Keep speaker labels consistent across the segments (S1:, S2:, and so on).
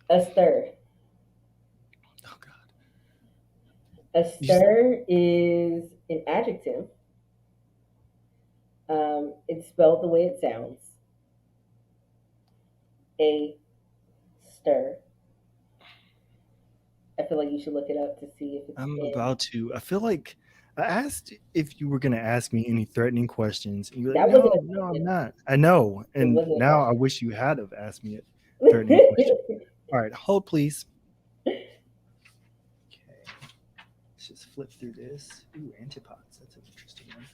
S1: A stir.
S2: Oh God.
S1: A
S2: You s-
S1: stir is an adjective. It's spelled the way it sounds. A stir. I feel like you should look it up to see if it's
S2: I'm
S1: in.
S2: about to. I feel like I asked if you were going to ask me any threatening questions. And you're like,
S1: That wasn't
S2: no,
S1: a
S2: no, I'm
S1: question.
S2: not. I know.
S1: It
S2: And
S1: wasn't a
S2: now I
S1: question.
S2: wish you had have asked me a threatening question. All right, hold please. Okay, let's just flip through this. Ooh, antipodes. That's an interesting one.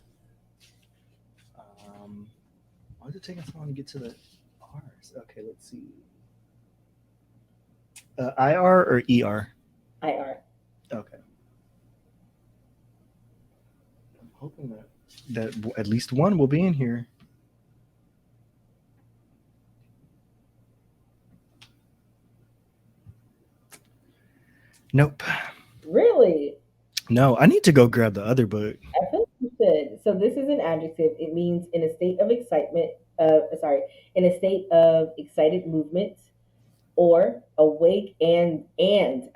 S2: Why did it take us so long to get to the R's? Okay, let's see. IR or ER?
S1: IR.
S2: Okay. I'm hoping that at least one will be in here. Nope.
S1: Really?
S2: No, I need to go grab the other book.
S1: I feel like you should. So this is an adjective. It means in a state of excitement. Sorry, in a state of excited movement, or awake and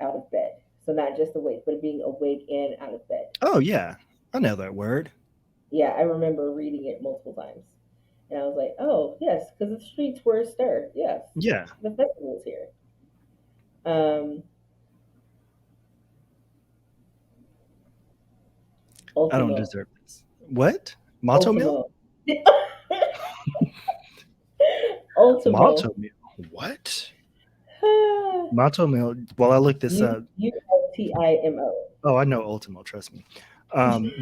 S1: out of bed. So not just awake, but being awake and out of bed.
S2: Oh yeah, I know that word.
S1: Yeah, I remember reading it multiple times, and I was like, oh yes, because the streets were astir. Yes,
S2: Yeah,
S1: the festival's here. Um,
S2: I don't
S1: Ultimo,
S2: deserve this. What? Malto meal?
S1: Ultimo, Ultimo.
S2: Malto meal? What? Malto meal. While I look this up,
S1: Ultimo.
S2: oh, I know Ultimo. Trust me.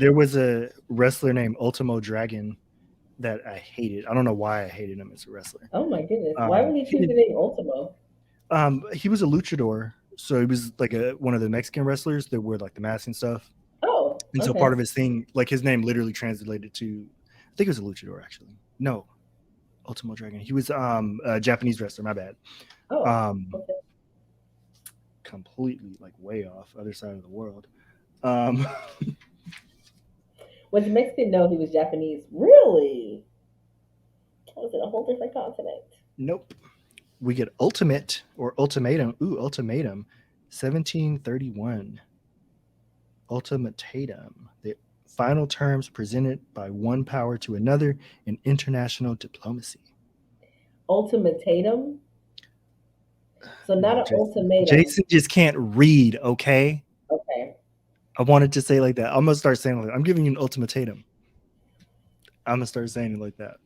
S2: There was a wrestler named Ultimo Dragon that I hated. I don't know why I hated him as a wrestler.
S1: Oh my goodness, why would he
S2: He
S1: choose the
S2: did.
S1: name Ultimo?
S2: He was a luchador, so he was like a one of the Mexican wrestlers that wore like the mask and stuff.
S1: Oh,
S2: And so part
S1: okay.
S2: of his thing, like his name, literally translated to, I think it was a luchador actually. No, Ultimo Dragon. He was a Japanese wrestler. My bad.
S1: Oh,
S2: Um,
S1: okay.
S2: completely like way off other side of the world. Um,
S1: Was Mexican? No, he was Japanese. Really? I was in a whole different continent.
S2: nope. We get ultimate or ultimatum. Ooh, ultimatum. 1731. Ultimatum. The final terms presented by one power to another in international diplomacy.
S1: Ultimatum. So not
S2: No,
S1: an
S2: Jason.
S1: ultimatum.
S2: Jason just can't read. Okay,
S1: Okay.
S2: I wanted to say like that. I'm gonna start saying like I'm giving you an ultimatum. I'm gonna start saying it like that.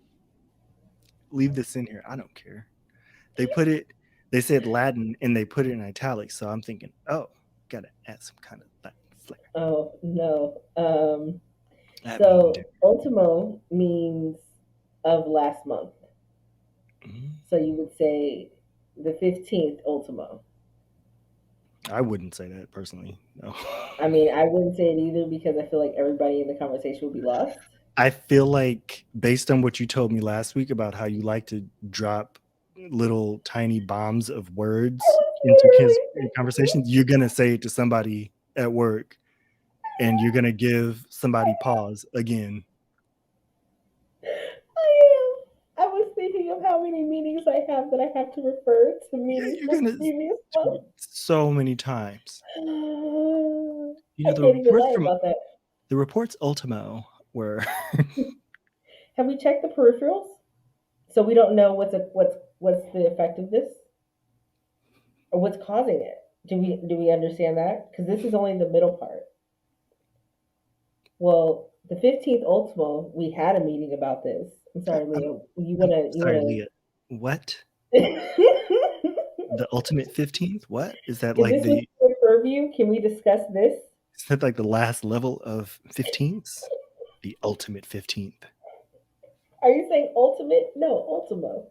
S2: Leave this in here. I don't care. They put it. They said Latin and they put it in italics. So I'm thinking, oh, gotta add some kind of Latin flair.
S1: Oh no.
S2: That mean
S1: So
S2: dude.
S1: ultimo means of last month.
S2: Mhm.
S1: So you would say the 15th ultimo.
S2: I wouldn't say that personally. No.
S1: I mean, I wouldn't say it either because I feel like everybody in the conversation would be lost.
S2: I feel like based on what you told me last week about how you like to drop little tiny bombs of words into his conversations, you're gonna say it to somebody at work and you're gonna give somebody pause again.
S1: I am. I was thinking of how many meetings I have that I have to refer to
S2: Yeah,
S1: meetings
S2: you're
S1: from
S2: gonna
S1: previous
S2: do
S1: months.
S2: it so many times. You know
S1: I can't even
S2: reports
S1: lie
S2: from
S1: about that.
S2: the reports Ultimo were
S1: Have we checked the peripherals? So we don't know what's the effect of this or what's causing it. Do we understand that? Because this is only the middle part. Well, the 15th Ultimo, we had a meeting about this. I'm sorry,
S2: I'm,
S1: Leo. You
S2: I'm
S1: wanna you
S2: sorry,
S1: wanna
S2: Leah. What?
S1: Is
S2: The ultimate 15th? What?
S1: this within your purview? Can we discuss this?
S2: Is that like the last level of 15ths? The ultimate 15th.
S1: Are you saying ultimate? No, Ultimo.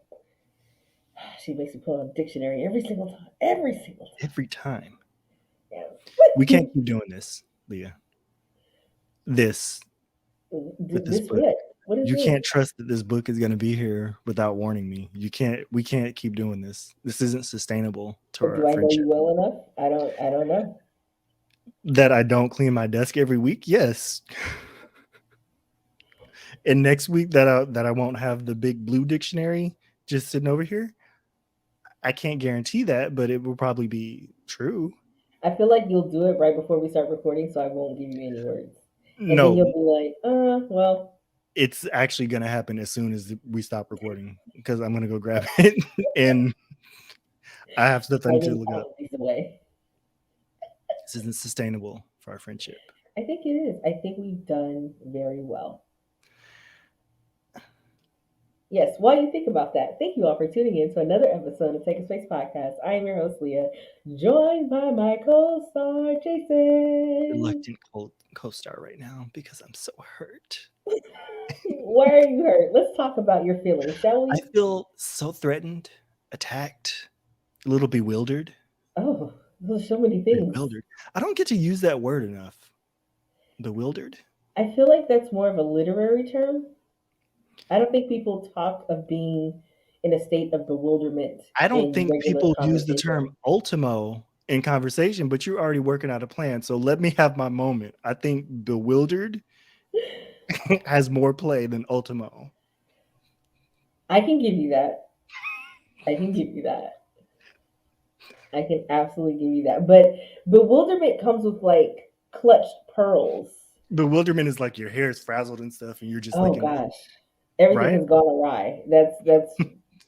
S1: She makes me pull out a dictionary every single time. Every single time.
S2: Every time. We
S1: Yes.
S2: can't keep doing this, Leah. This with this
S1: This
S2: book.
S1: what? What is
S2: You
S1: this?
S2: can't trust that this book is going to be here without warning me. We can't keep doing this. This isn't sustainable to
S1: Do
S2: our
S1: I know you
S2: friendship.
S1: well enough? I don't know.
S2: That I don't clean my desk every week? Yes. And next week that I won't have the big blue dictionary just sitting over here? I can't guarantee that, but it will probably be true.
S1: I feel like you'll do it right before we start recording, so I won't give you any words. And then
S2: No,
S1: you'll be like, well,
S2: it's actually going to happen as soon as we stop recording because I'm going to go grab it and I have stuff I need to
S1: hiding
S2: look up.
S1: policies away.
S2: This isn't sustainable for our friendship.
S1: I think it is. I think we've done very well. Yes, while you think about that, thank you all for tuning in to another episode of Take a Space Podcast. I am your host, Leah, joined by my co star, Jason.
S2: Reluctant co-star right now because I'm so hurt.
S1: Why are you hurt? Let's talk about your feelings, shall
S2: I
S1: we?
S2: feel so threatened, attacked, a little bewildered.
S1: Oh, there's so many things.
S2: Bewildered. I don't get to use that word enough. Bewildered.
S1: I feel like that's more of a literary term. I don't think people talk of being in a state of bewilderment
S2: I don't
S1: in
S2: think
S1: regular
S2: people use the
S1: conversation.
S2: term ultimo in conversation, but you're already working out a plan. So let me have my moment. I think bewildered has more play than ultimo.
S1: I can give you that. I can give you that. I can absolutely give you that. But bewilderment comes with like clutched pearls.
S2: Bewilderment is like your hair is frazzled and stuff, and you're just
S1: Oh
S2: like in a
S1: gosh, everything
S2: right.
S1: has gone awry.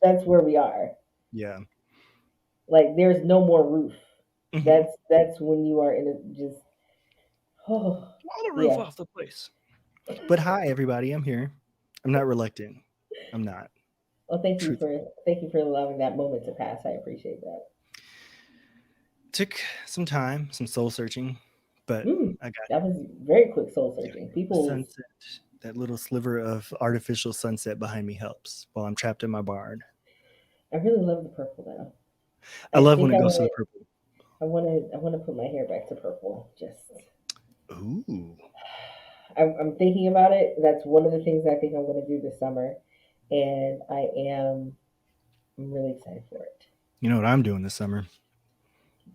S1: That's where we are.
S2: Yeah.
S1: Like there's no more roof.
S2: Mm-hmm.
S1: That's when you are in a just oh
S2: All the roof
S1: yeah.
S2: off the place. But hi, everybody. I'm here. I'm not reluctant. I'm not.
S1: Well,
S2: Truth.
S1: thank you for allowing that moment to pass. I appreciate that.
S2: Took some time, some soul searching, but
S1: Mm,
S2: I got
S1: that was very quick soul
S2: yeah,
S1: searching.
S2: the
S1: People's
S2: sunset. That little sliver of artificial sunset behind me helps while I'm trapped in my barn.
S1: I really love the purple though.
S2: I
S1: I
S2: love when
S1: think
S2: it goes to the purple.
S1: I want to put my hair back to purple. Just
S2: Ooh.
S1: I'm thinking about it. That's one of the things I think I'm going to do this summer, and I'm really excited for it.
S2: You know what I'm doing this summer?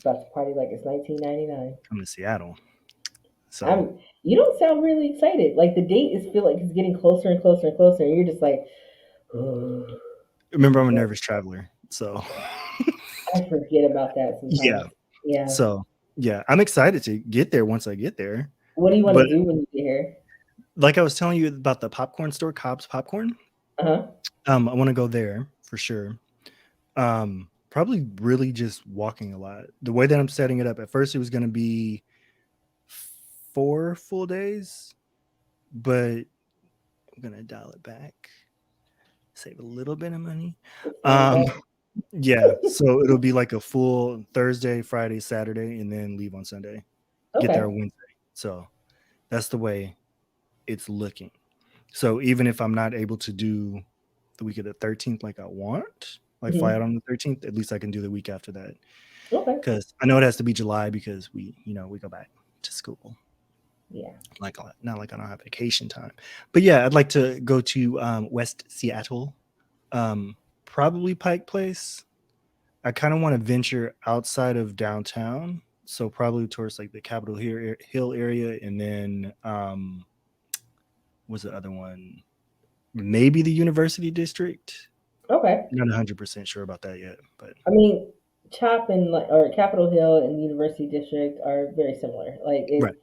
S1: About to party like it's 1999.
S2: I'm in Seattle. So
S1: I'm. You don't sound really excited. Like the date is feel like it's getting closer and closer and closer, and you're just like,
S2: remember I'm a nervous traveler. So
S1: I forget about that
S2: yeah.
S1: sometimes. Yeah.
S2: So yeah, I'm excited to get there once I get there.
S1: What do you want
S2: But
S1: to do when you get here?
S2: like I was telling you about the popcorn store, Cobb's Popcorn.
S1: Uh huh.
S2: I want to go there for sure. Probably really just walking a lot. The way that I'm setting it up, at first it was going to be 4 full days, but I'm gonna dial it back, save a little bit of money. Um, yeah, so it'll be like a full Thursday, Friday, Saturday, and then leave on Sunday. Get there
S1: Okay.
S2: on Wednesday. So that's the way it's looking. So even if I'm not able to do the week of the 13th like I want, like fly out
S1: Hmm.
S2: on the 13th, at least I can do the week after that.
S1: Okay.
S2: Because I know it has to be July because we go back to school.
S1: Yeah.
S2: Like not like I don't have vacation time. But yeah, I'd like to go to West Seattle, probably Pike Place. I kind of want to venture outside of downtown, so probably towards like the Capitol Hill area, and then what's the other one? Maybe the University District.
S1: Okay.
S2: Not 100% sure about that yet, but
S1: I mean, Chop and or Capitol Hill and University District are very similar. Like
S2: right.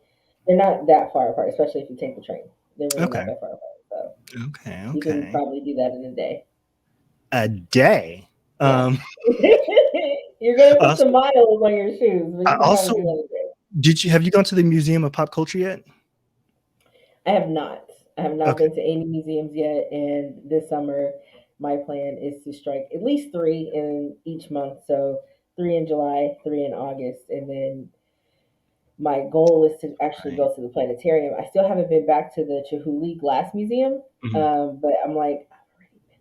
S1: they're not that far apart, especially if you take the train. They're really not
S2: Okay.
S1: that far apart. So
S2: Okay.
S1: you can
S2: Okay.
S1: probably do that in a day.
S2: A day.
S1: Yeah.
S2: Um,
S1: You're gonna
S2: I
S1: put
S2: also,
S1: some miles on your shoes, but
S2: I
S1: you can probably
S2: also
S1: do that in a day.
S2: have you gone to the Museum of Pop Culture yet?
S1: I have not. I have not
S2: Okay.
S1: been to any museums yet, and this summer my plan is to strike at least three in each month. So three in July, three in August, and then my goal is to actually
S2: Right.
S1: go to the planetarium. I still haven't been back to the Chihuly Glass Museum,
S2: Mhm.
S1: but I'm like, I've already been.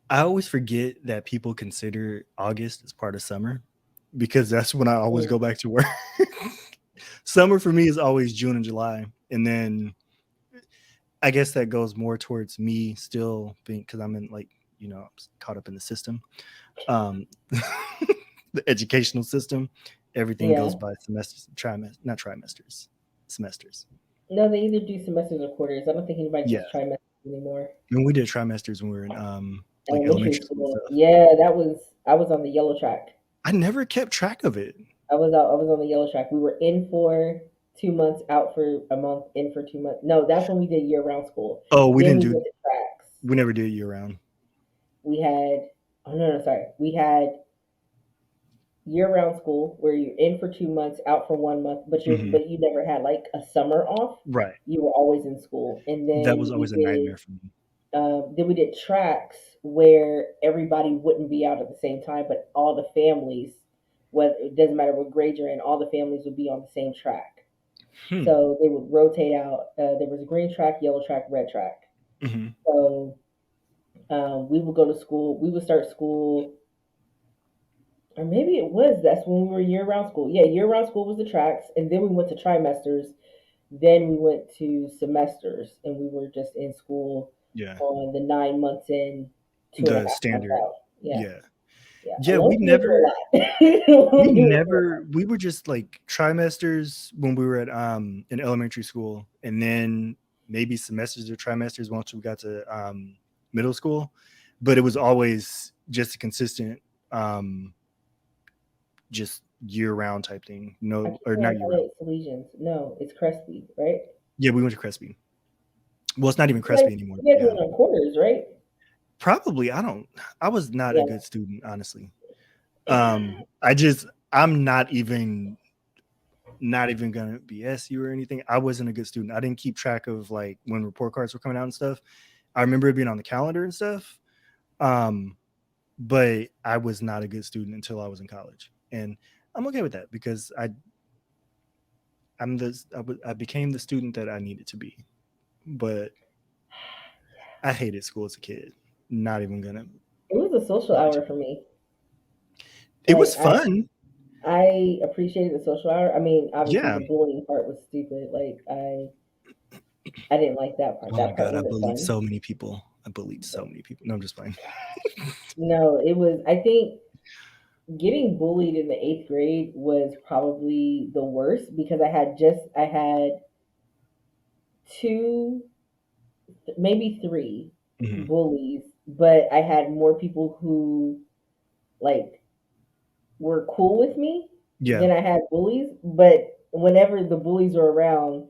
S2: I always forget that people consider August as part of summer because that's when I always
S1: Mm,
S2: go back to work. Summer for me is always June and July. And then I guess that goes more towards me still being because I'm in like, I'm caught up in the system. Um, the educational system. Everything goes
S1: yeah.
S2: by semesters, not trimesters, semesters.
S1: No, they either do semesters or quarters. I don't think anybody
S2: Yeah.
S1: does trimesters anymore.
S2: I mean, we did trimesters when we were in like
S1: Elementary
S2: elementary school and
S1: school.
S2: stuff.
S1: Yeah, I was on the yellow track.
S2: I never kept track of it.
S1: I was on the yellow track. We were in for 2 months, out for a month, in for 2 months. No, that's when we did year round school.
S2: Oh, we
S1: Then
S2: didn't
S1: we
S2: do.
S1: went to tracks.
S2: We never did year round.
S1: We had oh no, no, sorry. We had year round school where you're in for 2 months, out for 1 month,
S2: Hmm.
S1: but you never had like a summer off.
S2: Right.
S1: You were always in school. And
S2: That was
S1: then
S2: always a nightmare for me.
S1: we did tracks where everybody wouldn't be out at the same time, but all the families, whether it doesn't matter what grade you're in, all the families would be on the same track.
S2: Hmm.
S1: So they would rotate out. There was a green track, yellow track, red track.
S2: Hmm.
S1: So we would go to school. We would start school, or maybe it was that's when we were year round school. Yeah, year round school was the tracks, and then we went to trimesters. Then we went to semesters, and we were just in school
S2: Yeah.
S1: on the 9 months in, two and a
S2: The
S1: half months
S2: standard.
S1: out. Yeah,
S2: Yeah.
S1: yeah.
S2: Yeah.
S1: Alone we went through a lot. We went through a lot.
S2: We were just like trimesters when we were at in elementary school, and then maybe semesters or trimesters once we got to middle school. But it was always just a consistent just year round type thing.
S1: I
S2: No,
S1: keep
S2: or
S1: saying
S2: not year round.
S1: LA Salesians. No, it's Crespi, right?
S2: Yeah, we went to Crespi. Well, it's not even
S1: You guys,
S2: Crespi anymore.
S1: you guys
S2: Yeah.
S1: went on quarters, right?
S2: Probably. I don't. I was not a
S1: Yeah.
S2: good student, honestly. I'm not even gonna BS you or anything. I wasn't a good student. I didn't keep track of like when report cards were coming out and stuff. I remember it being on the calendar and stuff. Um, but I was not a good student until I was in college, and I'm okay with that because I became the student that I needed to be. But I hated school as a kid. Not even gonna
S1: It was a social
S2: lie to
S1: hour
S2: you.
S1: for me.
S2: It
S1: Like
S2: was fun.
S1: I appreciated the social hour. I mean, obviously
S2: Yeah.
S1: the bullying part was stupid. Like I didn't like that part.
S2: Oh my
S1: That part
S2: god, I
S1: wasn't
S2: bullied
S1: fun.
S2: so many people. I bullied so many people. No, I'm just playing.
S1: No, it was. I think getting bullied in the eighth grade was probably the worst because I had two, maybe three
S2: Hmm.
S1: bullies, but I had more people who like were cool with me
S2: Yeah,
S1: than I had bullies. But whenever the bullies were around,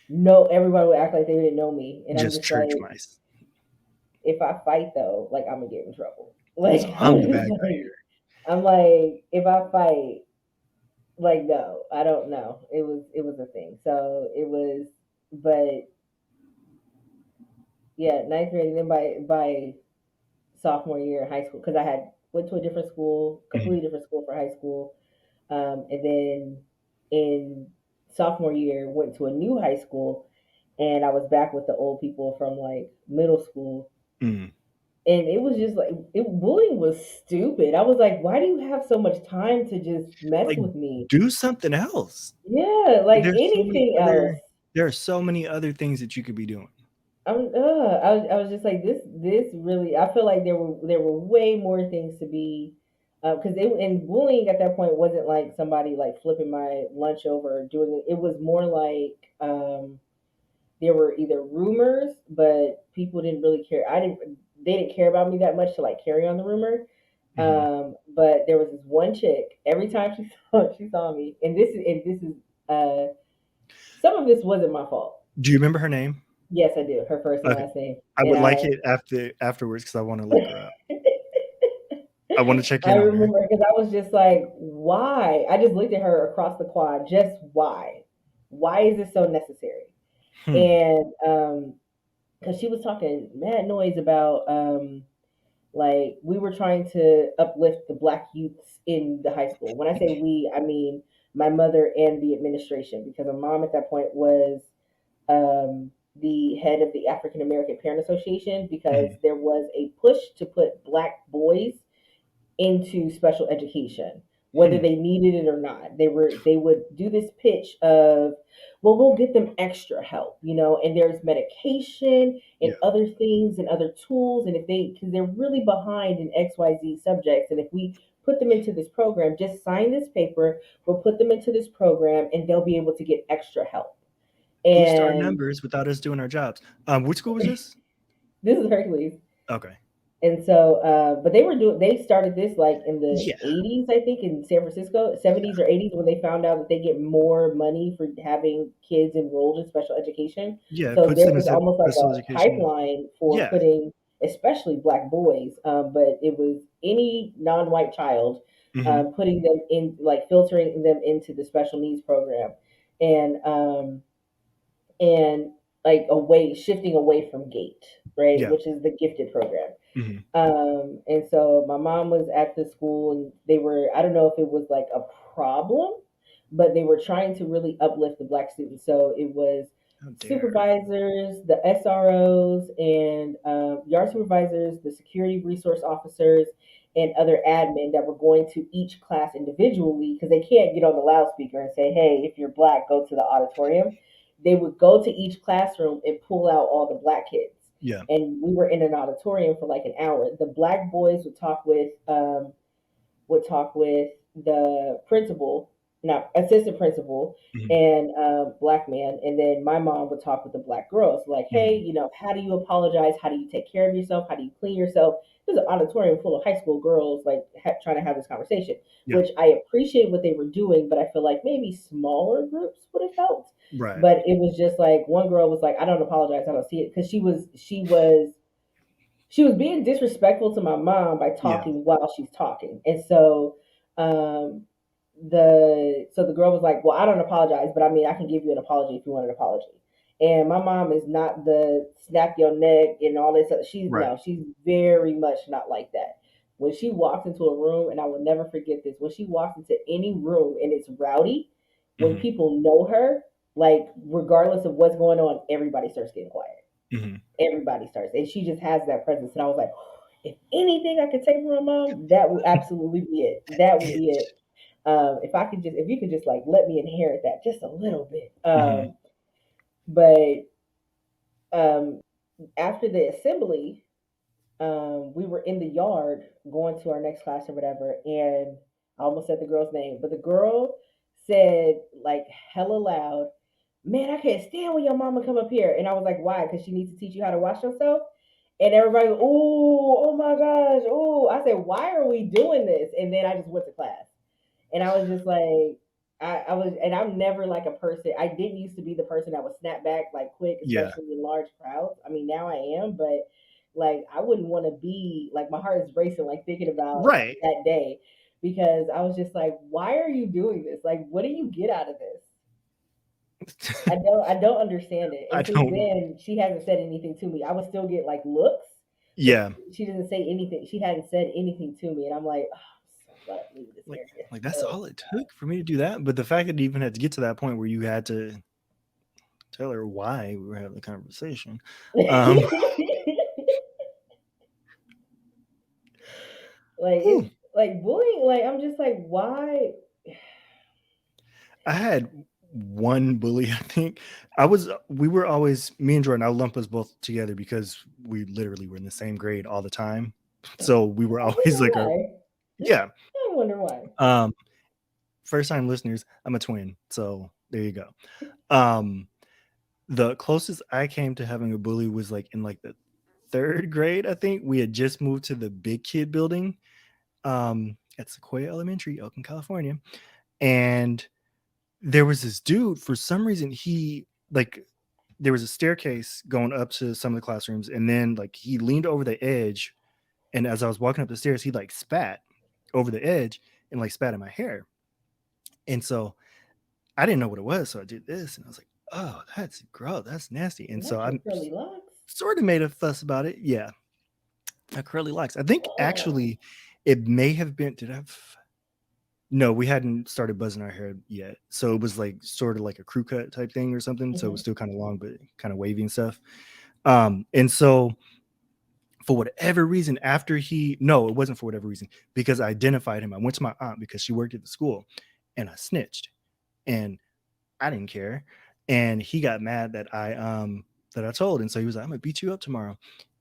S1: no, everybody would act like they didn't know me, and I'm
S2: just
S1: just like,
S2: church mice.
S1: if I fight though, like I'm gonna get in trouble. Like
S2: So I'm the bad guy
S1: I'm like, if I fight, like no, I don't know. It was a thing. So it was, but yeah, ninth grade, and then by sophomore year in high school, because I had went to a different school,
S2: here. Hmm.
S1: completely different school for high school, and then in sophomore year went to a new high school, and I was back with the old people from like middle school,
S2: Hmm.
S1: and it was just like bullying was stupid. I was like, why do you have so much time to just mess
S2: Like,
S1: with me?
S2: do something else.
S1: Yeah, like
S2: There's so many
S1: anything else.
S2: other. There are so many other things that you could be doing.
S1: I was just like this really. I feel like there were way more things to be, because they and bullying at that point wasn't like somebody like flipping my lunch over or doing it. It was more like there were either rumors, but people didn't really care. They didn't care about me that much to like carry on the rumor.
S2: Hmm.
S1: But there was this one chick. Every time she saw me, and this is some of this wasn't my fault.
S2: Do you remember her name?
S1: Yes, I do. Her first and
S2: Okay,
S1: last name,
S2: I
S1: and
S2: would like it afterwards because I want to look her up. I want to check
S1: I
S2: in on her.
S1: remember because I was just like, why? I just looked at her across the quad. Just why? Why is this so necessary?
S2: Hmm.
S1: And because she was talking mad noise about like we were trying to uplift the black youths in the high school. When I say we, I mean my mother and the administration, because my mom at that point was the head of the African American Parent Association, because
S2: Hmm.
S1: there was a push to put black boys into special education, whether
S2: Hmm.
S1: they needed it or not. They would do this pitch of, well, we'll get them extra help, and there's medication and
S2: Yeah.
S1: other things and other tools, and if they because they're really behind in XYZ subjects, and if we put them into this program, just sign this paper, we'll put them into this program and they'll be able to get extra help.
S2: Boost our
S1: And
S2: numbers without us doing our jobs. Which school was this?
S1: this is Hercules.
S2: Okay.
S1: And so, but they started this like in the
S2: Yeah,
S1: 80s, I think, in San Francisco, 70s or 80s, when they found out that they get more money for having kids enrolled in special education.
S2: yeah. It
S1: So
S2: puts
S1: there
S2: them in
S1: was almost like
S2: special
S1: a
S2: education.
S1: pipeline for
S2: Yeah.
S1: putting, especially black boys, but it was any non-white child,
S2: Hmm.
S1: putting them in, like filtering them into the special needs program. And um, and like shifting away from GATE, right,
S2: Yeah.
S1: which is the gifted program.
S2: Hmm.
S1: And so my mom was at the school, and they were, I don't know if it was like a problem, but they were trying to really uplift the black students. So it was
S2: How dare her.
S1: supervisors, the SROs, and yard supervisors, the security resource officers, and other admin that were going to each class individually, because they can't get on the loudspeaker and say, hey, if you're black, go to the auditorium. They would go to each classroom and pull out all the black kids,
S2: Yeah.
S1: and we were in an auditorium for like an hour. The black boys would talk with the principal, not assistant principal,
S2: Hmm.
S1: and black man, and then my mom would talk with the black girls, like, hey,
S2: Hmm.
S1: how do you apologize? How do you take care of yourself? How do you clean yourself? There's an auditorium full of high school girls, like trying to have this conversation,
S2: Yeah.
S1: which I appreciate what they were doing, but I feel like maybe smaller groups would have helped.
S2: Right.
S1: But it was just like one girl was like, I don't apologize, I don't see it, because she was being disrespectful to my mom by
S2: Yeah.
S1: talking while she's talking. And so um the girl was like, well, I don't apologize, but I mean, I can give you an apology if you want an apology. And my mom is not the snap your neck and all this other. She's
S2: Right.
S1: no, she's very much not like that. When she walks into a room, and I will never forget this, when she walks into any room and it's rowdy, when
S2: Hmm.
S1: people know her, like regardless of what's going on, everybody starts getting quiet.
S2: Hmm.
S1: Everybody starts, and she just has that presence. And I was like, if anything I could take from my mom, that would absolutely be it. That would be it.
S2: Itch.
S1: If you could just like let me inherit that just a little bit.
S2: Hmm.
S1: But after the assembly, we were in the yard going to our next class or whatever, and I almost said the girl's name, but the girl said like hella loud, "Man, I can't stand when your mama come up here." And I was like, "Why?" Because she needs to teach you how to wash yourself. And everybody, oh my gosh, oh. I said, "Why are we doing this?" And then I just went to class, and I was just like, I was, and I'm never like a person. I didn't used to be the person that would snap back like quick,
S2: Yeah.
S1: especially in large crowds. I mean, now I am, but like I wouldn't want to be like, my heart is racing like thinking about
S2: Right.
S1: that day, because I was just like, why are you doing this? Like, what do you get out of this? I don't understand it.
S2: I
S1: And since
S2: don't.
S1: then, she hasn't said anything to me. I would still get like looks, but
S2: Yeah.
S1: she doesn't say anything. She hadn't said anything to me, and I'm like, oh, I'm so glad I'm leaving this
S2: Like,
S1: area.
S2: that's
S1: So
S2: all it took for me to do that. But the fact that you even had to get to that point where you had to tell her why we were having the conversation. Um,
S1: like
S2: whew.
S1: it's like bullying. Like I'm just like, why?
S2: I had one bully. I think we were always, me and Jordan. I'll lump us both together because we literally were in the same grade all the time. So we were
S1: I
S2: always like
S1: wonder
S2: yeah.
S1: why. I wonder why.
S2: Um, First time listeners, I'm a twin. So there you go. Um, the closest I came to having a bully was like in like the third grade. I think we had just moved to the big kid building at Sequoia Elementary, Oakland, California. And there was this dude, for some reason, he like there was a staircase going up to some of the classrooms, and then like he leaned over the edge, and as I was walking up the stairs, he like spat over the edge and like spat in my hair. And so I didn't know what it was, so I did this, and I was like, "Oh, that's gross, that's nasty." And so
S1: Not your
S2: I
S1: curly locks.
S2: sort of made a fuss about it. Yeah, my curly locks. I think
S1: Oh.
S2: actually it may have been. Did I? No, we hadn't started buzzing our hair yet. So it was like sort of like a crew cut type thing or something. So it was
S1: Hmm.
S2: still kind of long, but kind of wavy and stuff. And so for whatever reason, after no, it wasn't for whatever reason, because I identified him. I went to my aunt because she worked at the school, and I snitched, and I didn't care. And he got mad that I told. And so he was like, "I'm gonna beat you up tomorrow."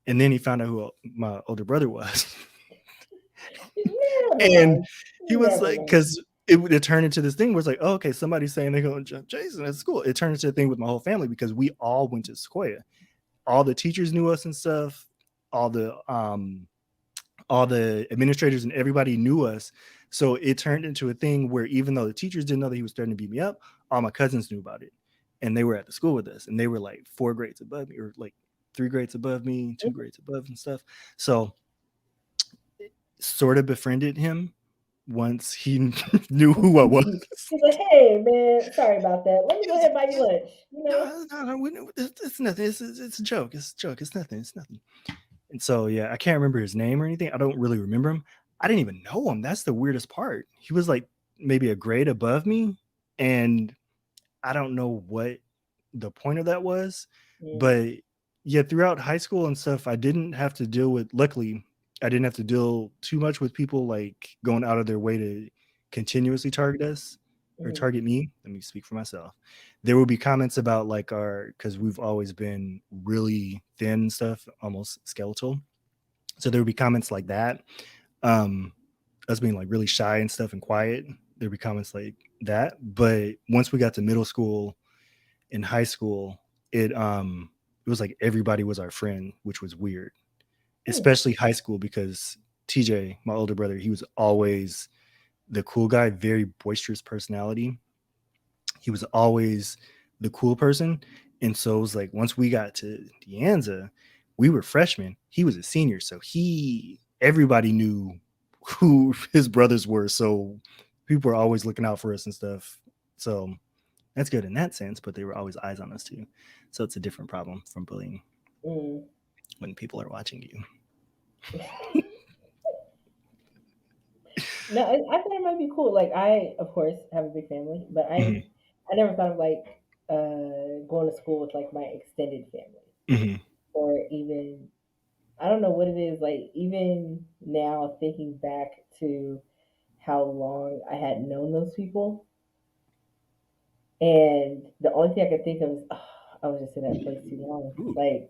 S2: And then he found out who my older brother was.
S1: You never
S2: And
S1: know.
S2: he
S1: You
S2: was
S1: never
S2: like,
S1: know.
S2: because it turned into this thing where it's like, oh, okay, somebody's saying they're going to jump Jason at school. It turned into a thing with my whole family because we all went to Sequoia. All the teachers knew us and stuff. All the all the administrators and everybody knew us. So it turned into a thing where even though the teachers didn't know that he was starting to beat me up, all my cousins knew about it. And they were at the school with us, and they were like 4 grades above me, or like 3 grades above me, 2 grades above, and stuff. So sort of befriended him once he knew who I was.
S1: He's like, hey man, sorry about that. Let me
S2: He
S1: go
S2: was
S1: ahead
S2: like,
S1: and buy you
S2: yeah,
S1: lunch.
S2: it's nothing. It's a joke. It's a joke. It's nothing. It's nothing. And so, yeah, I can't remember his name or anything. I don't really remember him. I didn't even know him. That's the weirdest part. He was like maybe a grade above me, and I don't know what the point of that was.
S1: Mm,
S2: But yeah, throughout high school and stuff, I didn't have to deal with, luckily, I didn't have to deal too much with people like going out of their way to continuously target us or
S1: mm,
S2: target me. Let me speak for myself. There will be comments about like because we've always been really thin and stuff, almost skeletal. So there would be comments like that. Um, us being like really shy and stuff and quiet. There'd be comments like that. But once we got to middle school and high school, it was like everybody was our friend, which was weird.
S1: mm,
S2: Especially high school because TJ, my older brother, he was always the cool guy, very boisterous personality. He was always the cool person. And so it was like once we got to Deanza, we were freshmen. He was a senior. So everybody knew who his brothers were. So people were always looking out for us and stuff. So that's good in that sense, but they were always eyes on us too. So it's a different problem from bullying
S1: mm.
S2: when people are watching you.
S1: No, I thought it might be cool. Like I, of course, have a big family, but
S2: Hmm.
S1: I never thought of like going to school with like my extended family,
S2: Hmm.
S1: or even I don't know what it is. Like even now, thinking back to how long I had known those people, and the only thing I could think of is, oh, I was just in that place too long.
S2: Ooh,
S1: Like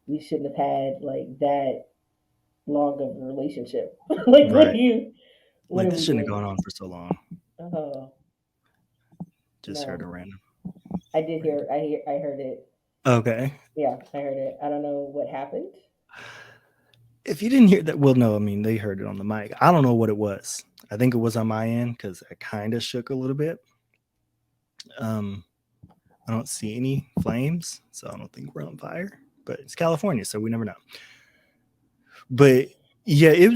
S1: we shouldn't have had like that long of a relationship. Like
S2: right.
S1: what
S2: Like
S1: are
S2: this
S1: we
S2: shouldn't have
S1: doing?
S2: gone on for so long.
S1: Oh
S2: Just heard a
S1: no,
S2: random.
S1: I did
S2: Random.
S1: hear. I heard it.
S2: Okay.
S1: Yeah, I heard it. I don't know what happened.
S2: If you didn't hear that, well, no, I mean, they heard it on the mic. I don't know what it was. I think it was on my end because I kind of shook a little bit. Um, I don't see any flames, so I don't think we're on fire. But it's California, so we never know. But yeah, it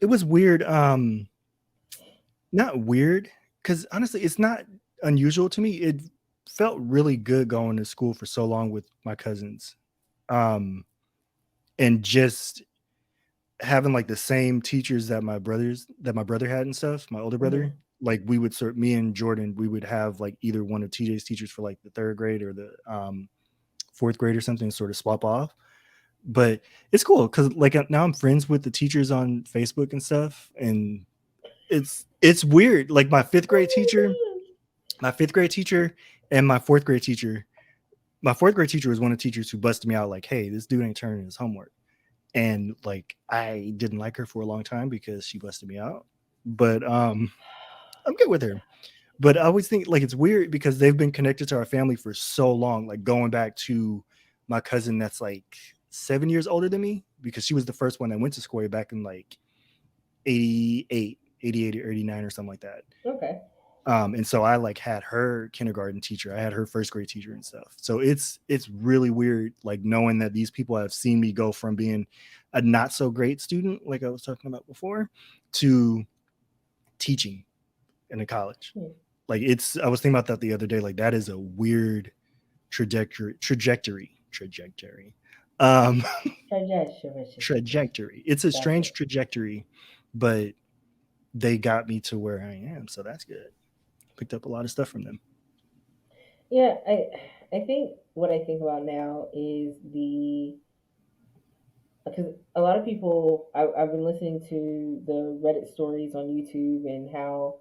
S2: was weird. Not weird because honestly, it's not unusual to me. It felt really good going to school for so long with my cousins, um, and just having like the same teachers that my brother had and stuff. My older
S1: Hmm.
S2: brother, like we would sort me and Jordan, we would have like either one of TJ's teachers for like the third grade or the fourth grade or something, sort of swap off. But it's cool because like now I'm friends with the teachers on Facebook and stuff, and it's weird. Like my fifth grade teacher, and my fourth grade teacher. My fourth grade teacher was one of the teachers who busted me out like, "Hey, this dude ain't turning his homework." And like I didn't like her for a long time because she busted me out. But I'm good with her. But I always think like it's weird because they've been connected to our family for so long, like going back to my cousin that's like 7 years older than me because she was the first one that went to school back in like 88 or 89 or something like that.
S1: Okay.
S2: And so I like had her kindergarten teacher, I had her first grade teacher and stuff. So it's really weird, like knowing that these people have seen me go from being a not so great student, like I was talking about before, to teaching in a college.
S1: Hmm.
S2: Like I was thinking about that the other day. Like that is a weird trajectory. Um,
S1: Trajectory.
S2: trajectory. It's a
S1: Gotcha.
S2: strange trajectory, but they got me to where I am, so that's good. Picked up a lot of stuff from them.
S1: Yeah, I think what I think about now is the because a lot of people I've been listening to the Reddit stories on YouTube and how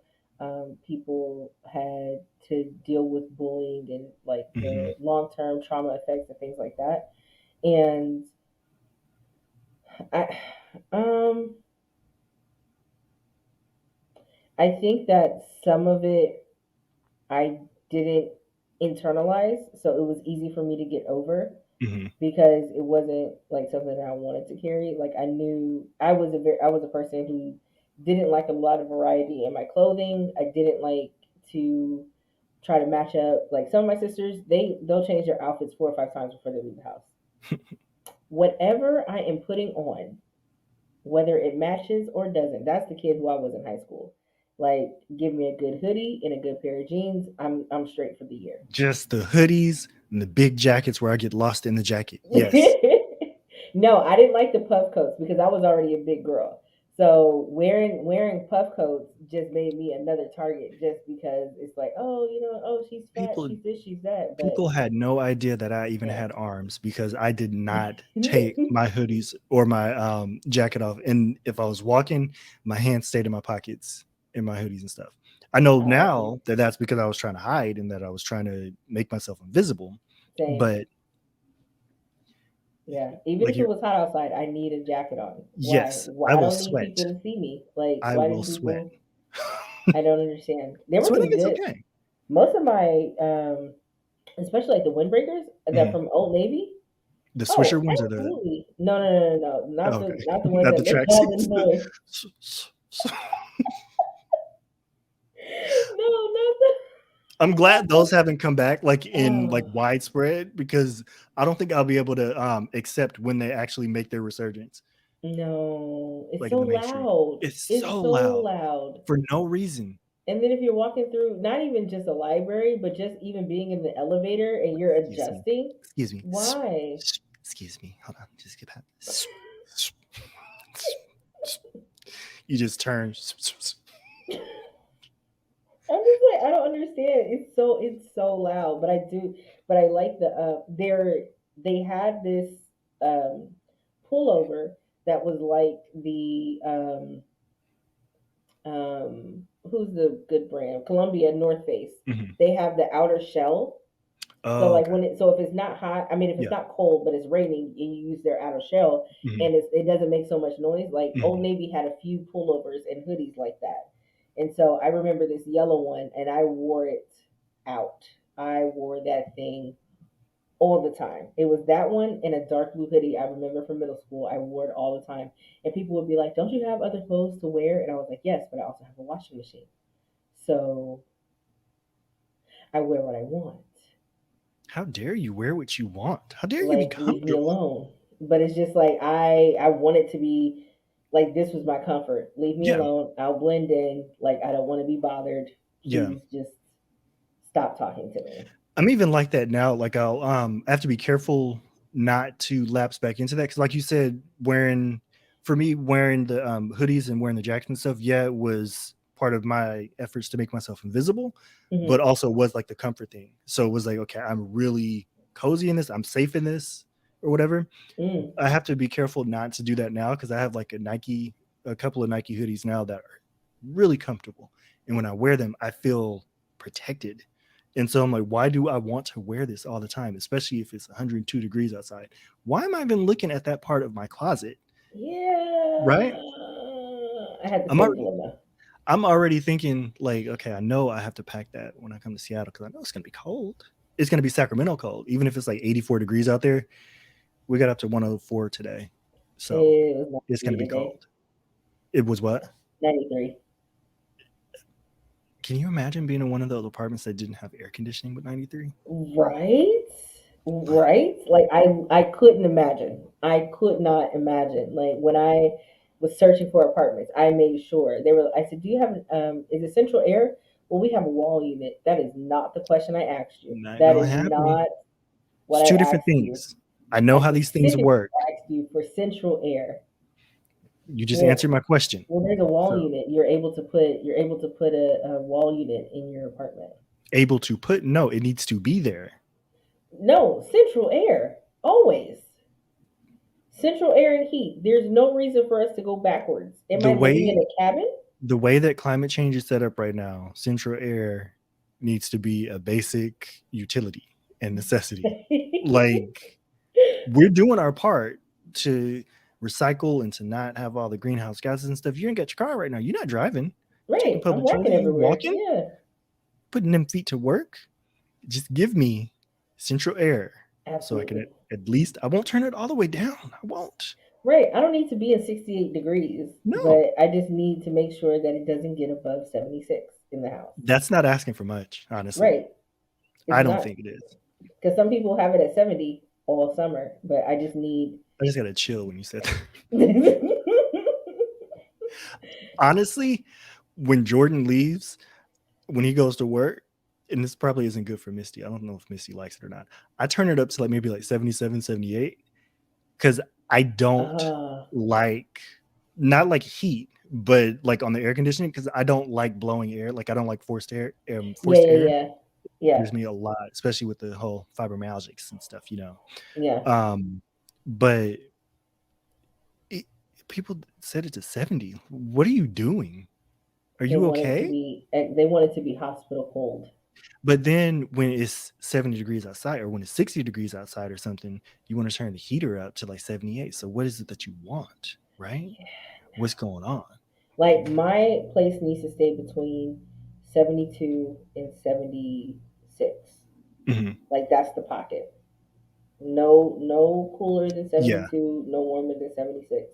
S1: people had to deal with bullying and like
S2: Hmm.
S1: the long term trauma effects and things like that. And I um I think that some of it I didn't internalize, so it was easy for me to get over.
S2: Hmm.
S1: because it wasn't like something that I wanted to carry. Like I knew I was a person who didn't like a lot of variety in my clothing. I didn't like to try to match up. Like some of my sisters, they'll change their outfits 4 or 5 times before they leave the house. Whatever I am putting on, whether it matches or doesn't, that's the kid who I was in high school. Like, give me a good hoodie and a good pair of jeans. I'm straight for the year.
S2: Just the hoodies and the big jackets where I get lost in the jacket. Yes.
S1: No, I didn't like the puff coats because I was already a big girl. So wearing puff coats just made me another target just because it's like, oh, oh, she's fat,
S2: People
S1: she's this, she's that. But
S2: people had no idea that I even
S1: yeah.
S2: had arms because I did not take my hoodies or my jacket off. And if I was walking, my hands stayed in my pockets in my hoodies and stuff. I know
S1: um,
S2: now that that's because I was trying to hide and that I was trying to make myself invisible.
S1: same.
S2: But
S1: Yeah. Even
S2: like
S1: if it
S2: you're,
S1: was hot outside, I need a jacket on. Why?
S2: yes,
S1: Why
S2: I
S1: I
S2: will
S1: don't need
S2: sweat.
S1: people to see me. Like,
S2: I
S1: why
S2: will
S1: do
S2: sweat.
S1: people? I don't understand. There were
S2: Sweating
S1: some
S2: is
S1: good.
S2: okay.
S1: Most of my, especially like the windbreakers that
S2: Mhm.
S1: from Old Navy.
S2: The Swisher
S1: Oh,
S2: ones or the
S1: absolutely. No, no, no, no, no.
S2: oh,
S1: Not
S2: okay,
S1: the ones
S2: not the
S1: that make all the
S2: tracksuits.
S1: noise. No, not the.
S2: I'm
S1: Not
S2: glad
S1: the.
S2: those haven't come back like in like
S1: Oh
S2: widespread because I don't think I'll be able to accept when they actually make their resurgence
S1: no, it's
S2: like in
S1: so
S2: the mainstream.
S1: loud.
S2: It's
S1: It's
S2: so
S1: so
S2: loud
S1: loud.
S2: for no reason.
S1: And then if you're walking through, not even just a library, but just even being in the elevator and you're
S2: Excuse me.
S1: adjusting,
S2: Excuse me.
S1: why?
S2: Excuse me. Hold on. Just get back. You just turn.
S1: I'm just like I don't understand. It's so loud, but I do, but I like the they had this um pullover that was like the who's the good brand? Columbia North Face.
S2: Mhm.
S1: They have the outer shell. So
S2: Oh,
S1: like
S2: okay.
S1: so if it's not hot, I mean if it's
S2: Yeah.
S1: not cold but it's raining and you use their outer shell
S2: Mhm.
S1: and it doesn't make so much noise. Like Old
S2: Mhm.
S1: Navy had a few pullovers and hoodies like that, and so I remember this yellow one and I wore it out. I wore that thing all the time. It was that one and a dark blue hoodie I remember from middle school. I wore it all the time, and people would be like, "Don't you have other clothes to wear?" And I was like, "Yes, but I also have a washing machine, so I wear what I want."
S2: How dare you wear what you want? How dare you be
S1: Like leave me
S2: comfortable?
S1: alone. But it's just like I want it to be like this was my comfort. Leave me
S2: Yeah.
S1: alone. I'll blend in. Like I don't want to be bothered.
S2: Yeah.
S1: Please just stop talking to me.
S2: I'm even like that now. Like I'll I have to be careful not to lapse back into that because, like you said, wearing for me wearing the hoodies and wearing the jackets and stuff, yeah, it was part of my efforts to make myself invisible, but
S1: Hmm.
S2: also was like the comfort thing. So it was like, okay, I'm really cozy in this, I'm safe in this, or whatever.
S1: Mm.
S2: I have to be careful not to do that now because I have like a couple of Nike hoodies now that are really comfortable, and when I wear them, I feel protected. And so I'm like, why do I want to wear this all the time, especially if it's 102 degrees outside? Why am I even looking at that part of my closet?
S1: Yeah,
S2: Right?
S1: I had the
S2: I'm
S1: same
S2: already,
S1: dilemma.
S2: I'm already thinking like, okay, I know I have to pack that when I come to Seattle because I know it's gonna be cold. It's gonna be Sacramento cold, even if it's like 84 degrees out there. We got up to 104 today, so
S1: It was
S2: it's gonna
S1: 93
S2: be
S1: today.
S2: cold. It was what?
S1: 93.
S2: Can you imagine being in one of those apartments that didn't have air conditioning with 93?
S1: Right? Right? Like I couldn't imagine. I could not imagine. Like when I was searching for apartments, I made sure they were. I said, "Do you have is it central air?" Well, we have a wall unit. That is not the question I asked you.
S2: Not
S1: That
S2: gonna
S1: is
S2: happen.
S1: not what
S2: It's
S1: I
S2: two different
S1: asked you.
S2: things. I know
S1: I
S2: how these things
S1: specifically
S2: work.
S1: asked you for central air.
S2: You just
S1: Well,
S2: answered my question.
S1: well, there's a wall
S2: So
S1: unit. You're able to put a wall unit in your apartment.
S2: able to put no, it needs to be there.
S1: No, central air. Always. Central air and heat. There's no reason for us to go backwards. Am
S2: The
S1: I living in
S2: way
S1: a cabin?
S2: the way that climate change is set up right now, central air needs to be a basic utility and necessity. Like we're doing our part to recycle and to not have all the greenhouse gases and stuff. You ain't got your car right now. You're not driving. You're taking
S1: Right. I'm
S2: public
S1: walking
S2: transit. You
S1: everywhere.
S2: walking,
S1: Yeah,
S2: putting them feet to work. Just give me central air so I can
S1: absolutely.
S2: At least I won't turn it all the way down. I won't.
S1: Right. I don't need to be in 68 degrees,
S2: No,
S1: but I just need to make sure that it doesn't get above 76 in the house.
S2: that's not asking for much, honestly.
S1: Right. It's
S2: I don't
S1: not.
S2: think it is.
S1: Because some people have it at 70 all summer, but I just need.
S2: I just gotta chill when you said that. Honestly, when Jordan leaves, when he goes to work, and this probably isn't good for Misty. I don't know if Misty likes it or not. I turn it up to like maybe like 77, 78 because I don't
S1: uh,
S2: like, not like heat, but like on the air conditioning because I don't like blowing air. Like I don't like forced air.
S1: yeah,
S2: Forced
S1: yeah,
S2: air
S1: yeah. Yeah,
S2: gives me a lot, especially with the whole fibromyalgics and stuff, you know.
S1: yeah.
S2: But it, people set it to 70. What are you doing? Are
S1: They
S2: you
S1: want it to
S2: okay?
S1: be. They want it to be hospital cold.
S2: But then when it's 70 degrees outside or when it's 60 degrees outside or something, you want to turn the heater up to like 78. So what is it that you want, right? What's going on?
S1: Like my place needs to stay between 72 and 76.
S2: Mhm.
S1: Like that's the pocket. No, no cooler than
S2: Yeah.
S1: 72. No warmer than 76.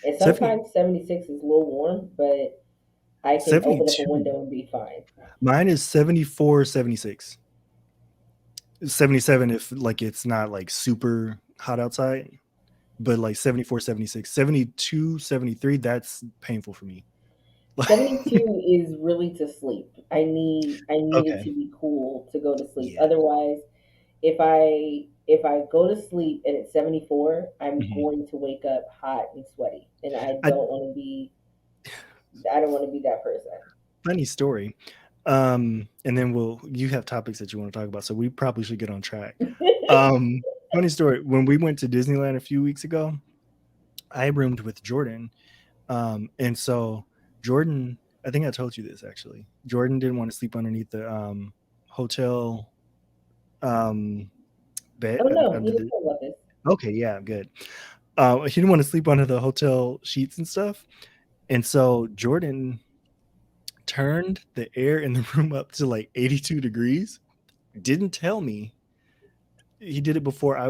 S1: And
S2: 70,
S1: sometimes 76 is a little warm, but I can open up a
S2: 72.
S1: window and be fine.
S2: Mine is 74, 76. 77 if like it's not like super hot outside, but like 74, 76, 72, 73. That's painful for me.
S1: 72 is really to sleep. I need it to
S2: Okay.
S1: be cool to go to sleep.
S2: Yeah.
S1: Otherwise, if I go to sleep and it's 74, I'm
S2: Mhm.
S1: going to wake up hot and sweaty, and
S2: I
S1: I don't want to be that person.
S2: Funny story. And then you have topics that you want to talk about, so we probably should get on track. Um, Funny story. When we went to Disneyland a few weeks ago, I roomed with Jordan. And so Jordan, I think I told you this actually. Jordan didn't want to sleep underneath the hotel um bed
S1: Oh no,
S2: under
S1: you didn't
S2: the
S1: know about this.
S2: okay, yeah, good. He didn't want to sleep under the hotel sheets and stuff. And so Jordan turned the air in the room up to like 82 degrees. Didn't tell me. He did it before I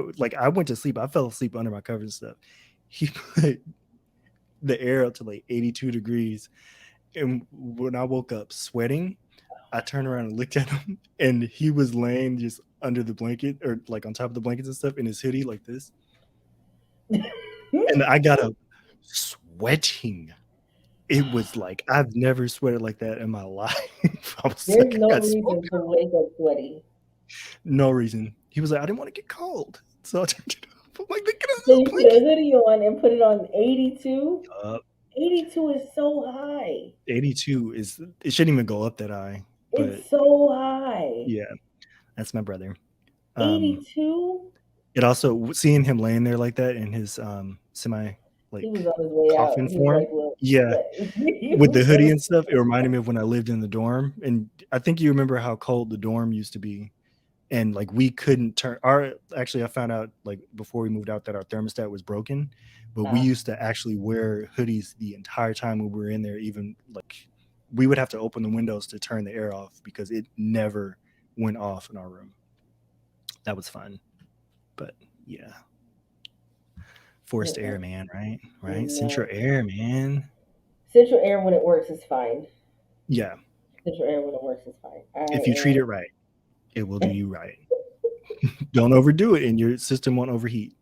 S2: went to sleep. I fell asleep under my covers and stuff. He put the air up to like 82 degrees. And when I woke up sweating, I turned around and looked at him and he was laying just under the blanket or like on top of the blankets and stuff in his hoodie like this. And I got up sweating. It was like I've never sweated like that in my life. I was
S1: There's
S2: like, I
S1: no
S2: got smoke.
S1: reason to wake up sweaty.
S2: No reason. He was like, I didn't want to get cold. So I turned it off. I'm like, look at
S1: So
S2: this
S1: you put a
S2: blanket.
S1: hoodie on and put it on 82.
S2: Uh,
S1: 82 is so high.
S2: 82 is, it shouldn't even go up that high. But
S1: It's so high.
S2: yeah, that's my brother. Um,
S1: 82?
S2: it also, seeing him laying there like that in his semi
S1: He
S2: like
S1: was on his way out.
S2: coffin
S1: He was
S2: form.
S1: like, look,
S2: Yeah,
S1: he
S2: with the
S1: was
S2: hoodie
S1: on
S2: and stuff, it reminded me of when I lived in the dorm. And I think you remember how cold the dorm used to be. And like we couldn't turn our actually I found out like before we moved out that our thermostat was broken, but we used to actually wear hoodies the entire time we were in there. Even like we would have to open the windows to turn the air off because it never went off in our room. That was fun. But yeah, forced air, man, right, central
S1: no.
S2: air, man.
S1: Central air when it works is fine.
S2: Yeah,
S1: Central air when it works is fine.
S2: if you treat
S1: I
S2: it right, it will do you right. Don't overdo it and your system won't overheat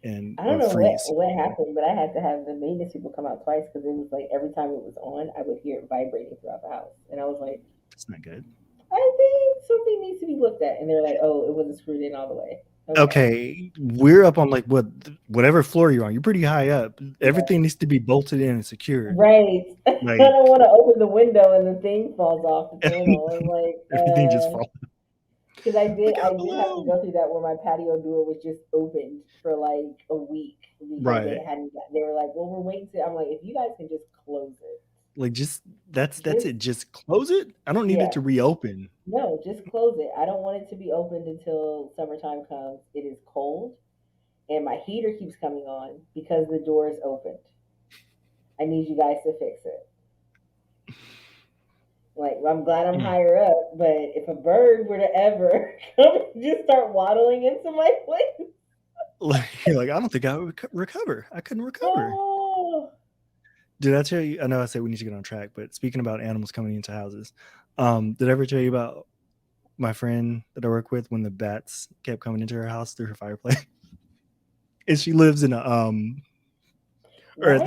S2: and
S1: I don't
S2: or
S1: know what
S2: freeze.
S1: what happened, but I had to have the maintenance people come out twice because it was like every time it was on, I would hear it vibrating throughout the house, and I was like,
S2: That's not good.
S1: I think something needs to be looked at, and they're like, oh, it wasn't screwed in all the way. Okay,
S2: Okay, we're up on like whatever floor you're on. You're pretty high up.
S1: yeah,
S2: Everything needs to be bolted in and secured.
S1: right. I
S2: Like
S1: don't want to open the window and the thing falls off the panel. I'm like,
S2: everything just falls.
S1: because I did
S2: Look
S1: I
S2: out
S1: did have to
S2: below.
S1: go through that where my patio door was just opened for like a week because they
S2: Right.
S1: hadn't they were like, well, we're waiting to. I'm like, if you guys can just close it,
S2: Like just that's
S1: just
S2: it. Just close it. I don't need it
S1: yeah.
S2: to reopen.
S1: No, just close it. I don't want it to be opened until summertime comes. It is cold and my heater keeps coming on because the door is opened. I need you guys to fix it. Like, I'm glad I'm
S2: Mm.
S1: higher up, but if a bird were to ever come and just start waddling into my place,
S2: Like, you're like, I don't think I would recover. I couldn't recover.
S1: Oh,
S2: Did I tell you? I know I said we need to get on track, but speaking about animals coming into houses, did I ever tell you about my friend that I work with when the bats kept coming into her house through her fireplace? And she lives in a or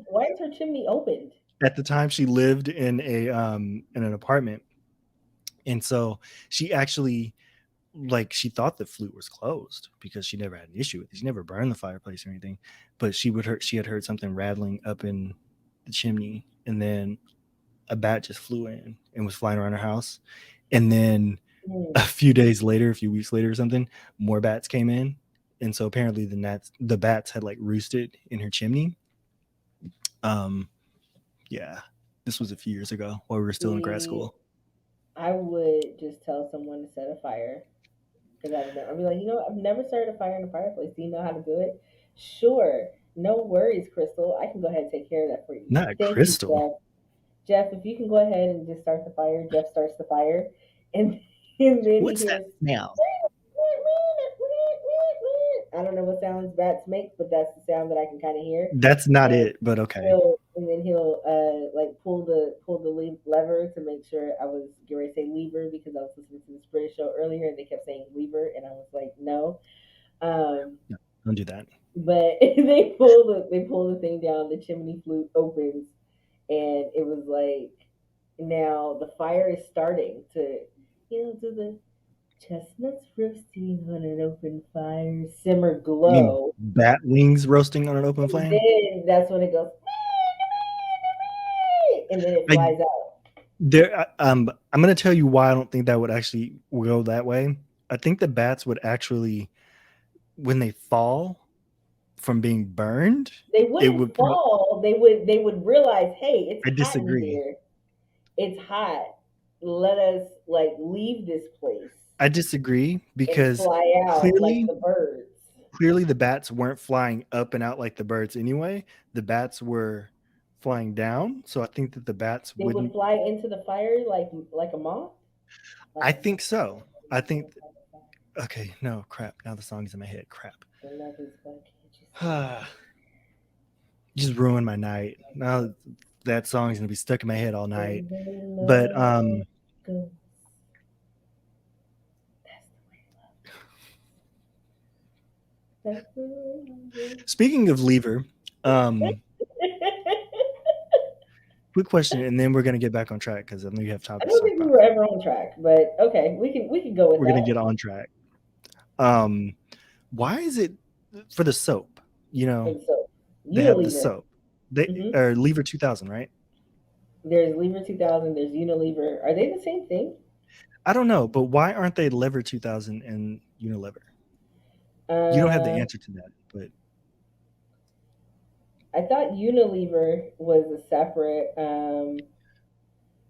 S1: why is her chimney opened?
S2: at the time she lived in an apartment, and so she actually like she thought the flute was closed because she never had an issue with it. She never burned the fireplace or anything, but she had heard something rattling up in the chimney, and then a bat just flew in and was flying around her house. And then a
S1: Hmm.
S2: few days later, a few weeks later or something, more bats came in. And so apparently the bats had like roosted in her chimney. Um, yeah, this was a few years ago while we were still in grad
S1: See,
S2: school.
S1: I would just tell someone to set a fire because I'd be like, I've never started a fire in a fireplace. Do you know how to do it? Sure. No worries, Crystal. I can go ahead and take care of that for you.
S2: Not
S1: Thank you,
S2: crystal.
S1: Jeff. Jeff, if you can go ahead and just start the fire, Jeff starts the fire. And, and then he
S2: What's that
S1: hears,
S2: smell?
S1: I don't know what sounds bats make, but that's the sound that I can kind of hear.
S2: That's not
S1: And
S2: it, but okay.
S1: he'll like pull the lever to make sure I was getting ready to say lever because I was listening to this British show earlier and they kept saying lever and I was like no. Um,
S2: No, don't do that.
S1: but they pull the thing down, the chimney flute opens, and it was like now the fire is starting to do the chestnuts roasting on an open fire, simmer
S2: You mean
S1: glow.
S2: bat wings roasting on an open
S1: And
S2: flame?
S1: then that's when it goes, and then it
S2: I
S1: flies out.
S2: I'm gonna tell you why I don't think that would actually go that way. I think the bats would actually, when they fall from being burned,
S1: They
S2: it
S1: wouldn't
S2: would.
S1: fall. They would realize, hey, it's
S2: I
S1: hot in
S2: disagree.
S1: here. It's hot. Let us like leave this place
S2: I disagree
S1: and
S2: because
S1: fly out like
S2: clearly,
S1: the birds.
S2: clearly the bats weren't flying up and out like the birds anyway. The bats were flying down, so I think that the bats
S1: They would
S2: wouldn't.
S1: fly into the fire like a moth. Like
S2: I
S1: a
S2: think
S1: moth.
S2: so. I
S1: Like
S2: think.
S1: a fire.
S2: Okay, no crap. Now the song is in my head. Crap.
S1: The love is what can't you see?
S2: Just ruined my night. Now that song's gonna be stuck in my head all
S1: The
S2: night.
S1: way
S2: But
S1: love goes. That's the way love. That's the way love goes.
S2: speaking of lever, um, quick question, and then we're gonna get back on track because I know you have
S1: I
S2: topics to
S1: don't
S2: talk
S1: think we
S2: about.
S1: were ever on track, but okay, we can go with
S2: We're gonna
S1: that.
S2: get on track. Um, why is it for the soap? You
S1: For
S2: know,
S1: the soap,
S2: they have the
S1: Unilever.
S2: soap. They
S1: Hmm.
S2: are Lever 2000, right?
S1: There's Lever 2000. There's Unilever. Are they the same thing?
S2: I don't know, but why aren't they Lever 2000 and Unilever? You don't have the
S1: Uh,
S2: answer to that, but
S1: I thought Unilever was a separate.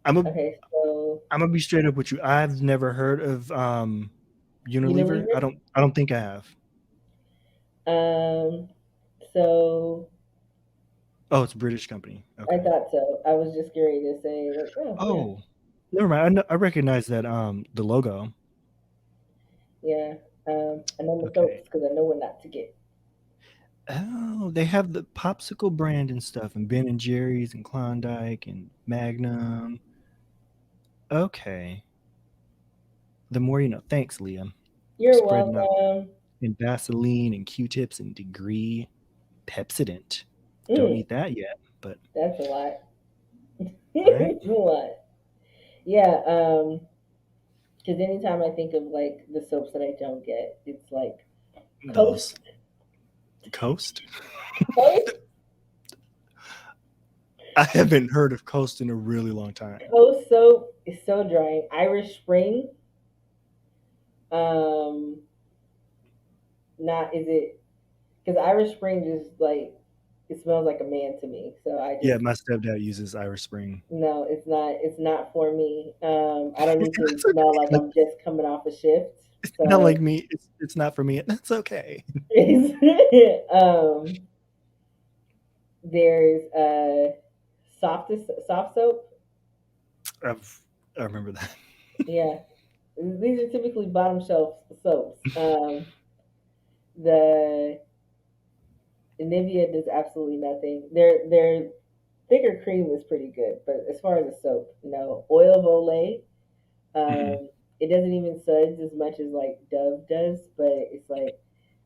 S2: I'm a
S1: Okay, so
S2: I'm gonna be straight up with you. I've never heard of Unilever.
S1: Unilever.
S2: I don't think I have.
S1: Um, so
S2: Oh, it's a British company.
S1: I
S2: Okay.
S1: thought so. I was just going to say like, oh yeah,
S2: Oh, never mind. I recognize that the logo.
S1: yeah. I know my
S2: Okay.
S1: soaps because I know what not to get.
S2: Oh, they have the popsicle brand and stuff, and Ben and Jerry's and Klondike and Magnum. Okay. The more you know. Thanks, Liam.
S1: You're
S2: Spreading out
S1: welcome.
S2: in Vaseline and Q-tips and Degree Pepsodent. Don't
S1: Mm,
S2: need that yet, but
S1: that's a lot.
S2: all right.
S1: It's a lot. Yeah. Because anytime I think of like the soaps that I don't get, it's like
S2: Those
S1: Coast.
S2: Coast.
S1: Coast.
S2: I haven't heard of Coast in a really long time.
S1: Coast soap is so drying. Irish Spring. Um, not is it because Irish Spring just like it smells like a man to me. So I
S2: Yeah,
S1: just
S2: my stepdad uses Irish Spring.
S1: no, it's not. It's not for me. I don't need to
S2: That's
S1: smell
S2: okay.
S1: like I'm just coming off a shift.
S2: It's not
S1: So
S2: like me. It's not for me. That's okay.
S1: um, there's soft soap.
S2: I've, I remember that.
S1: Yeah, these are typically bottom shelf soaps. The Nivea does absolutely nothing. Their thicker cream is pretty good, but as far as a soap, no. Oil of Olay,
S2: Mm-mm.
S1: it doesn't even suds as much as like Dove does, but it's like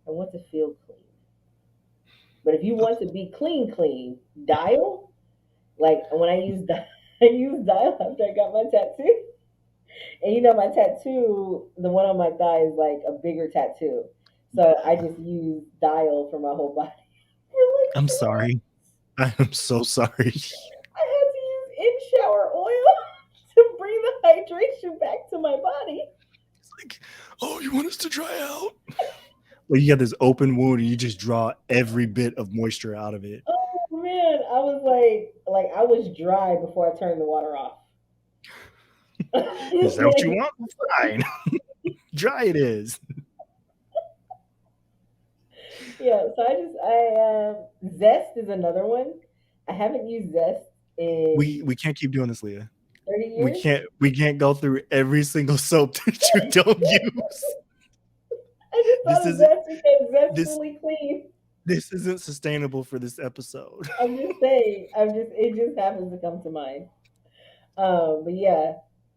S1: I want to feel clean. But if you want to be clean, clean, Dial. Like when I use I use Dial after I got my tattoo, and you know my tattoo, the one on my thigh is like a bigger tattoo, so I
S2: Yeah.
S1: just use Dial for my whole body for like
S2: I'm
S1: 2 hours.
S2: sorry. I am so sorry.
S1: I had to use in shower oil to bring the hydration back to my body.
S2: It's like, oh, you want us to dry out? Like you got this open wound and you just draw every bit of moisture out of it.
S1: Oh man, I was like I was dry before I turned the water off.
S2: Is that what you
S1: Like,
S2: want? Fine. Dry it is.
S1: yeah, so I Zest is another one. I haven't used Zest in
S2: We can't keep doing this, Leah.
S1: 30
S2: We
S1: years.
S2: can't go through every single soap that you don't use.
S1: I just
S2: This
S1: thought of
S2: isn't
S1: Zest because Zest
S2: this
S1: fully clean.
S2: this isn't sustainable for this episode.
S1: I'm just saying. It just happens to come to mind. But yeah,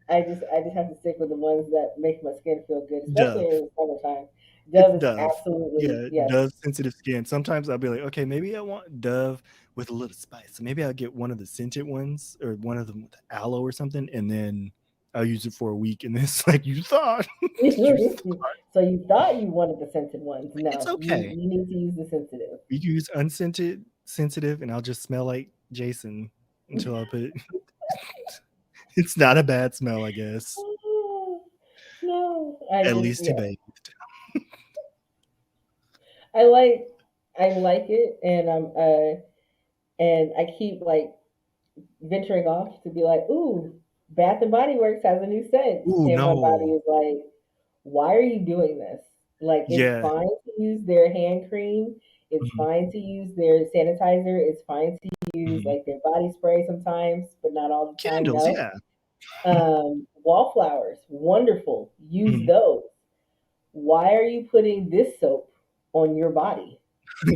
S1: I just have to stick with the ones that make my skin feel good, especially
S2: Dove.
S1: in the summertime.
S2: It's
S1: Dove is
S2: Dove.
S1: absolutely
S2: Yeah,
S1: yes.
S2: Dove sensitive skin. Sometimes I'll be like, okay, maybe I want Dove with a little spice. So maybe I'll get one of the scented ones or one of them with aloe or something, and then I'll use it for a week. And then it's like you thought, you thought
S1: So you thought you wanted the scented ones?
S2: it's
S1: No,
S2: okay.
S1: you need to use the sensitive.
S2: You use unscented, sensitive, and I'll just smell like Jason until I put. It's not a bad smell, I guess.
S1: Oh, no,
S2: At least he bathed.
S1: I like I like it, and I keep like venturing off to be like, ooh, Bath and Body Works has a new scent,
S2: Ooh,
S1: and my body
S2: no.
S1: is like, why are you doing this? Like, it's
S2: Yeah.
S1: fine to use their hand cream. It's
S2: Mhm,
S1: fine to use their sanitizer. It's fine to use
S2: mhm.
S1: like their body spray sometimes, but not all the time.
S2: Candles,
S1: No.
S2: yeah.
S1: Wallflowers, wonderful. Use
S2: Mhm.
S1: those. Why are you putting this soap on your body?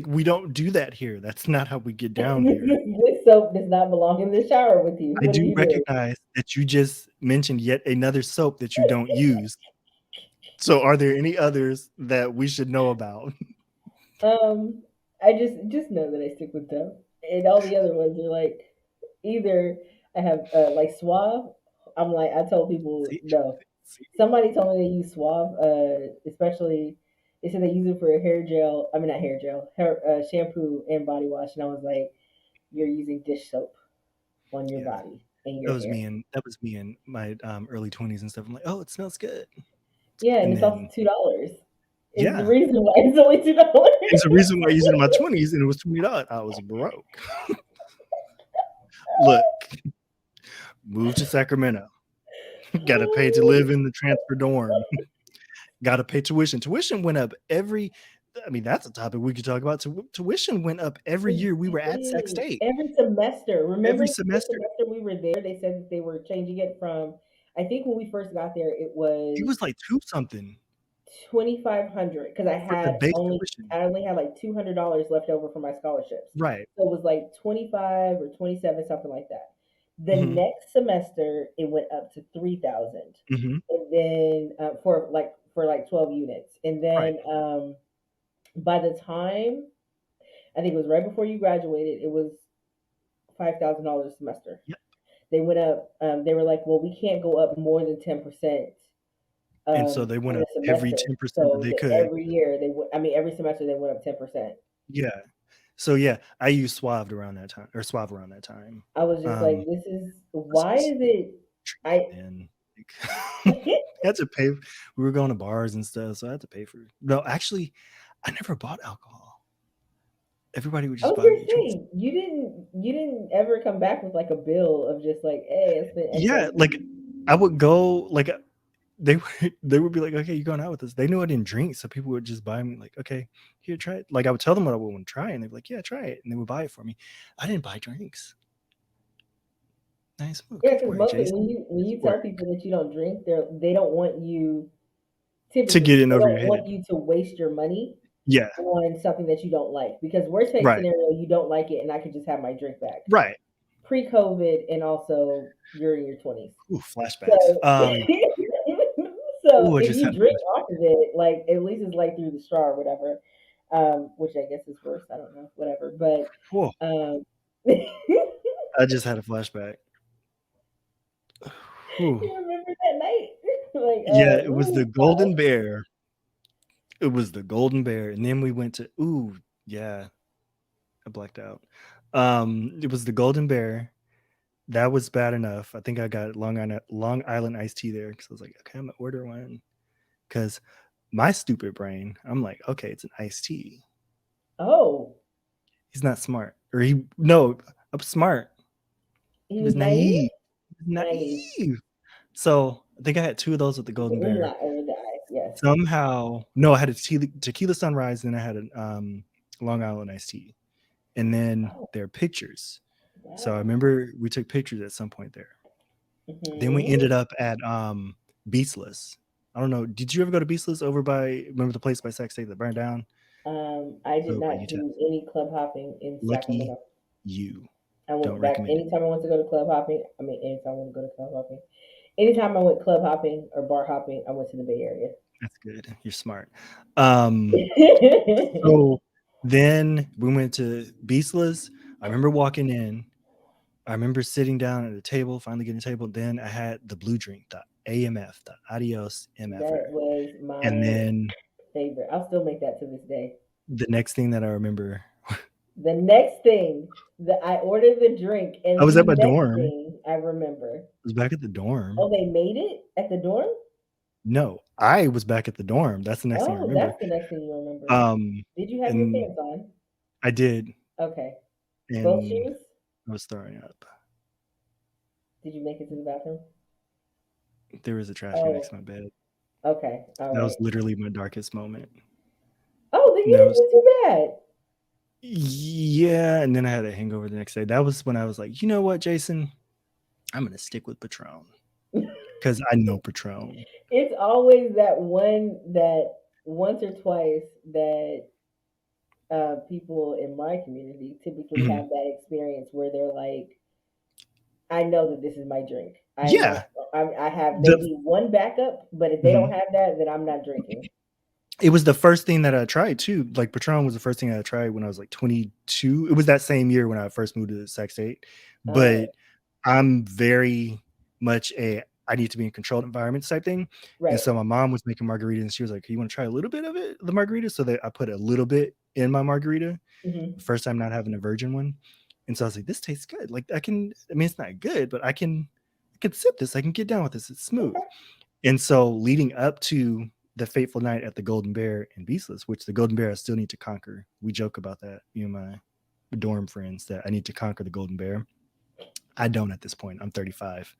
S2: We don't do that here. That's not how we get down here.
S1: This soap does not belong in the shower with you.
S2: I
S1: What are
S2: do
S1: you doing?
S2: recognize that you just mentioned yet another soap that you don't use. So are there any others that we should know about?
S1: Um, I just know that I stick with them, and all the other ones are like either I have like Suave. I'm like I told people
S2: See?
S1: no.
S2: See?
S1: Somebody told me they use Suave, especially they said they use it for a hair gel. I mean not hair gel, hair shampoo and body wash, and I was like, you're using dish soap on your
S2: Yeah.
S1: body and your hair.
S2: That was me in my early 20s and stuff. I'm like, oh, it smells good.
S1: Yeah, and
S2: And
S1: it's also
S2: then
S1: $2. Is the
S2: yeah.
S1: reason why it's only $2.
S2: There's a reason why I used it in my 20s and it was $20. I was broke. Look, moved to Sacramento. Gotta pay to live in the transfer dorm. Gotta pay tuition. Tuition went up every I mean, that's a topic we could talk about. Tuition went up every
S1: It
S2: year we were at Sac
S1: did.
S2: State.
S1: Every semester. Remember
S2: Every
S1: the first
S2: semester.
S1: semester we were there, they said that they were changing it from, I think when we first got there, it
S2: It
S1: was
S2: was like 2 something
S1: 2,500 because
S2: for the base tuition.
S1: I only had like $200 left over for my scholarships.
S2: Right.
S1: So it was like 25 or 27, something like that. The
S2: Mhm,
S1: next semester, it went up to 3,000,
S2: mhm.
S1: and then for like 12 units, and
S2: Right.
S1: then by the time I think it was right before you graduated, it was $5,000 a semester.
S2: Yep.
S1: They went up. They were like, "Well, we can't go up more than 10%
S2: And so they went
S1: in a
S2: up every
S1: semester."
S2: 10% that
S1: So
S2: they could.
S1: every year I mean, every semester they went up 10%.
S2: Yeah. So, yeah, I used Suave around that time or Suave around that time.
S1: I was just like,
S2: Um,
S1: "This is
S2: this
S1: why
S2: was
S1: is it?" I
S2: man. Had to pay. We were going to bars and stuff, so I had to pay for it. No, actually, I never bought alcohol. Everybody would
S1: I
S2: just
S1: was
S2: buy
S1: gonna
S2: me drinks.
S1: say you didn't ever come back with like a bill of just like, "Hey, I spent X
S2: Yeah,
S1: on
S2: like I would go like they they would be like, okay, you're going out with us. They knew I didn't drink, so people would just buy me like, okay, here, try it. Like I would tell them what I would want to try, and they'd be like, yeah, try it, and they would buy it for me. I didn't buy drinks. Nice, well,
S1: Yeah,
S2: good
S1: because
S2: for you,
S1: mostly
S2: Jason.
S1: when
S2: Good
S1: you
S2: work
S1: tell people that you don't drink, they don't want you
S2: to
S1: typically
S2: get in
S1: they
S2: over your
S1: don't
S2: head.
S1: want you to waste your money.
S2: Yeah.
S1: on something that you don't like. Because worst case
S2: Right.
S1: scenario, you don't like it, and I could just have my drink back.
S2: Right.
S1: Pre-COVID, and also you're in your 20s.
S2: Ooh, flashbacks.
S1: So, so
S2: Ooh, I
S1: if
S2: just
S1: you
S2: had a
S1: drink
S2: flashback.
S1: off of it, like at least it's like through the straw or whatever, which I guess is worse. I don't know, whatever. But
S2: Whoa,
S1: um,
S2: I just had a flashback. Whew.
S1: you remember that night? Like,
S2: Yeah, it was the
S1: ooh,
S2: golden bear. It was the golden bear, and then we went to ooh, yeah, I blacked out. It was the golden bear. That was bad enough. I think I got Long Island iced tea there because I was like, okay, I'm gonna order one. Because my stupid brain, I'm like, okay, it's an iced tea.
S1: oh,
S2: He's not smart, or he no, I'm smart.
S1: he
S2: He
S1: was
S2: was
S1: naive.
S2: naive. He was
S1: Naive.
S2: naive. So I think I had two of those with the
S1: With the
S2: golden bear.
S1: umlaut over the eye. Yes.
S2: Somehow, no, I had a tequila sunrise, and I had a Long Island iced tea, and then
S1: Oh,
S2: their pictures. So I
S1: wow.
S2: remember we took pictures at some point there. Then we
S1: Hmm.
S2: ended up at Beastless. I don't know. Did you ever go to Beastless over by remember the place by Sac State that burned down?
S1: I did
S2: Over by
S1: not
S2: UTEP.
S1: do any club hopping in
S2: Lucky
S1: Sacramento.
S2: you.
S1: I
S2: Don't
S1: went back
S2: recommend it.
S1: anytime I went to go to club hopping. I mean, anytime I want to go to club hopping. Anytime I went club hopping or bar hopping, I went to the Bay Area.
S2: That's good. You're smart. Um, so then we went to Beastless. I remember walking in. I remember sitting down at a table, finally getting a table. Then I had the blue drink, the AMF, the Adios
S1: That
S2: MFer.
S1: was
S2: And
S1: my
S2: then
S1: favorite. I'll still make that to this day.
S2: the next thing that I remember,
S1: The next thing that I ordered the drink,
S2: I
S1: and
S2: was at
S1: the
S2: my
S1: next
S2: dorm.
S1: thing I remember.
S2: I was back at the dorm.
S1: Oh, they made it at the dorm?
S2: No, I was back at the dorm. That's the next thing I
S1: Oh,
S2: remember.
S1: that's the next thing you remember.
S2: Um,
S1: Did you have your
S2: and
S1: pants on?
S2: I did,
S1: Okay. Both
S2: and
S1: shoes?
S2: I was throwing up.
S1: Did you make it to the bathroom?
S2: There was a trash can next
S1: Oh,
S2: to my bed.
S1: okay. All
S2: That was
S1: right.
S2: literally my darkest moment.
S1: Oh, then you
S2: That
S1: didn't
S2: was
S1: do too bad.
S2: yeah, and then I had a hangover the next day. That was when I was like, you know what, Jason, I'm gonna stick with Patron because I know Patron.
S1: It's always that one that once or twice that people in my community typically
S2: Mhm.
S1: have that experience where they're like, I know that this is my drink. I'm not.
S2: Yeah,
S1: I have
S2: the
S1: maybe one backup, but if they don't
S2: mhm.
S1: have that, then I'm not drinking.
S2: It was the first thing that I tried too. Like Patron was the first thing I tried when I was like 22. It was that same year when I first moved to Sac State, but
S1: Oh,
S2: I'm very much a I need to be in controlled environments type thing. And
S1: right.
S2: so my mom was making margaritas and she was like, you want to try a little bit of it, the margarita? So that I put a little bit in my margarita.
S1: Hmm.
S2: First time not having a virgin one. And so I was like, this tastes good. Like I mean, it's not good, but I can sip this. I can get down with this. It's smooth.
S1: Okay.
S2: And so leading up to the fateful night at the Golden Bear in Beastless, which the Golden Bear I still need to conquer. We joke about that, me and my dorm friends, that I need to conquer the Golden Bear. I don't at this point. I'm 35.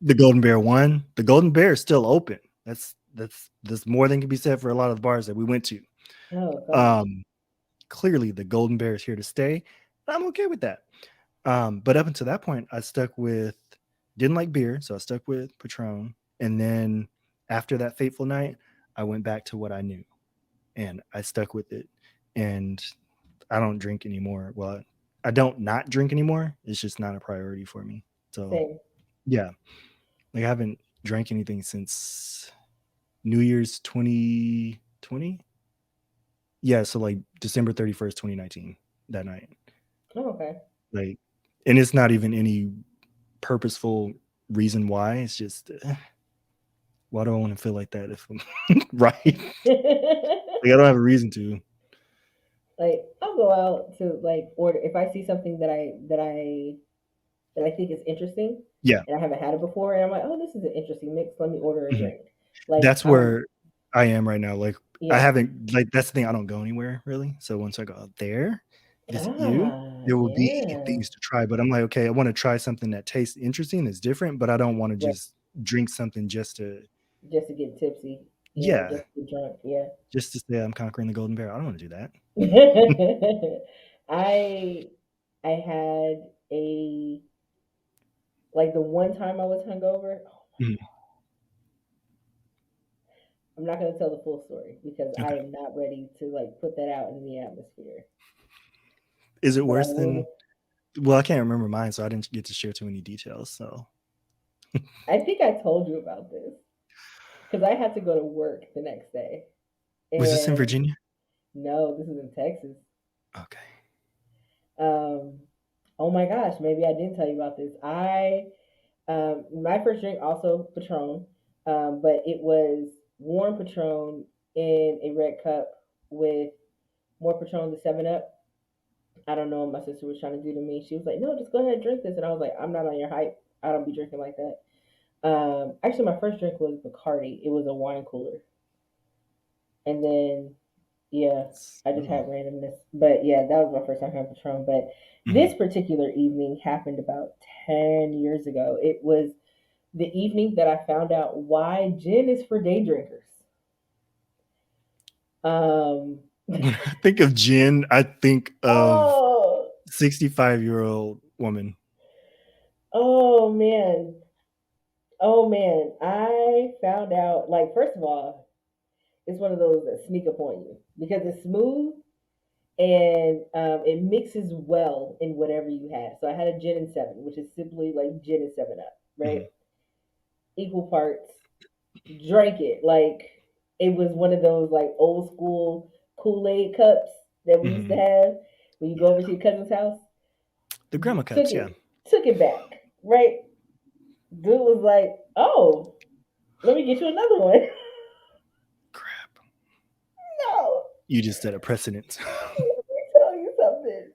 S2: The Golden Bear won. The Golden Bear is still open. That's more than can be said for a lot of the bars that we went to.
S1: Oh gosh.
S2: Um, Clearly the Golden Bear is here to stay. I'm okay with that. But up until that point, I stuck with didn't like beer, so I stuck with Patron. And then after that fateful night, I went back to what I knew, and I stuck with it. And I don't drink anymore. Well, I don't not drink anymore. It's just not a priority for me. So
S1: Same.
S2: yeah, like I haven't drank anything since New Year's 2020. Yeah, so like December 31st, 2019, that night.
S1: Oh, okay.
S2: Like, and it's not even any purposeful reason why. It's just why do I want to feel like that if I'm right? Like I don't have a reason to.
S1: Like I'll go out to like order if I see something that I think is interesting
S2: Yeah,
S1: and I haven't had it before and I'm like, oh, this is an interesting mix. Let me order a
S2: mhm.
S1: drink. Like
S2: That's where I am right now. Like I
S1: yeah.
S2: haven't like that's the thing. I don't go anywhere really. So once I go out there, visit you,
S1: Ah,
S2: there will be
S1: yeah.
S2: things to try. But I'm like, okay, I want to try something that tastes interesting, that's different, but I don't want to
S1: Right.
S2: just drink something just to
S1: Just to get tipsy. Yeah,
S2: yeah,
S1: just to get drunk. Yeah.
S2: just to say I'm conquering the golden bear. I don't want to do that.
S1: I I had a like the one time I was hungover.
S2: Mhm.
S1: I'm not going to tell the full story because I
S2: Okay.
S1: am not ready to like put that out in the atmosphere.
S2: Is it
S1: But I
S2: worse than?
S1: will.
S2: Well, I can't remember mine, so I didn't get to share too many details. So,
S1: I think I told you about this because I had to go to work the next day,
S2: was this in
S1: and
S2: Virginia?
S1: no, this is in Texas.
S2: Okay.
S1: Um, oh my gosh, maybe I didn't tell you about this. I my first drink also Patron, but it was warm Patron in a red cup with more Patron the Seven Up. I don't know what my sister was trying to do to me. She was like, "No, just go ahead and drink this," and I was like, "I'm not on your hype. I don't be drinking like that." Actually, my first drink was Bacardi. It was a wine cooler, and then yeah, I just
S2: Mm.
S1: had randomness. But yeah, that was my first time having Patron. But
S2: Mhm.
S1: this particular evening happened about 10 years ago. It was the evening that I found out why gin is for day drinkers. Um,
S2: When I think of gin, I think of
S1: oh,
S2: 65-year-old woman.
S1: oh man, oh man. I found out, like, first of all, it's one of those that sneak up on you because it's smooth and it mixes well in whatever you have. So I had a gin and seven, which is simply like gin and 7 Up, right?
S2: Mhm.
S1: Equal parts. Drank it like it was one of those like old school Kool-Aid cups that we used to
S2: Mhm.
S1: have when you go over
S2: Yeah.
S1: to your cousin's house.
S2: The grandma
S1: Took
S2: cups, yeah.
S1: it, took it back, right? Dude was like, "Oh, let me get you another one."
S2: Crap.
S1: No,
S2: You just set a precedent.
S1: let me tell you something.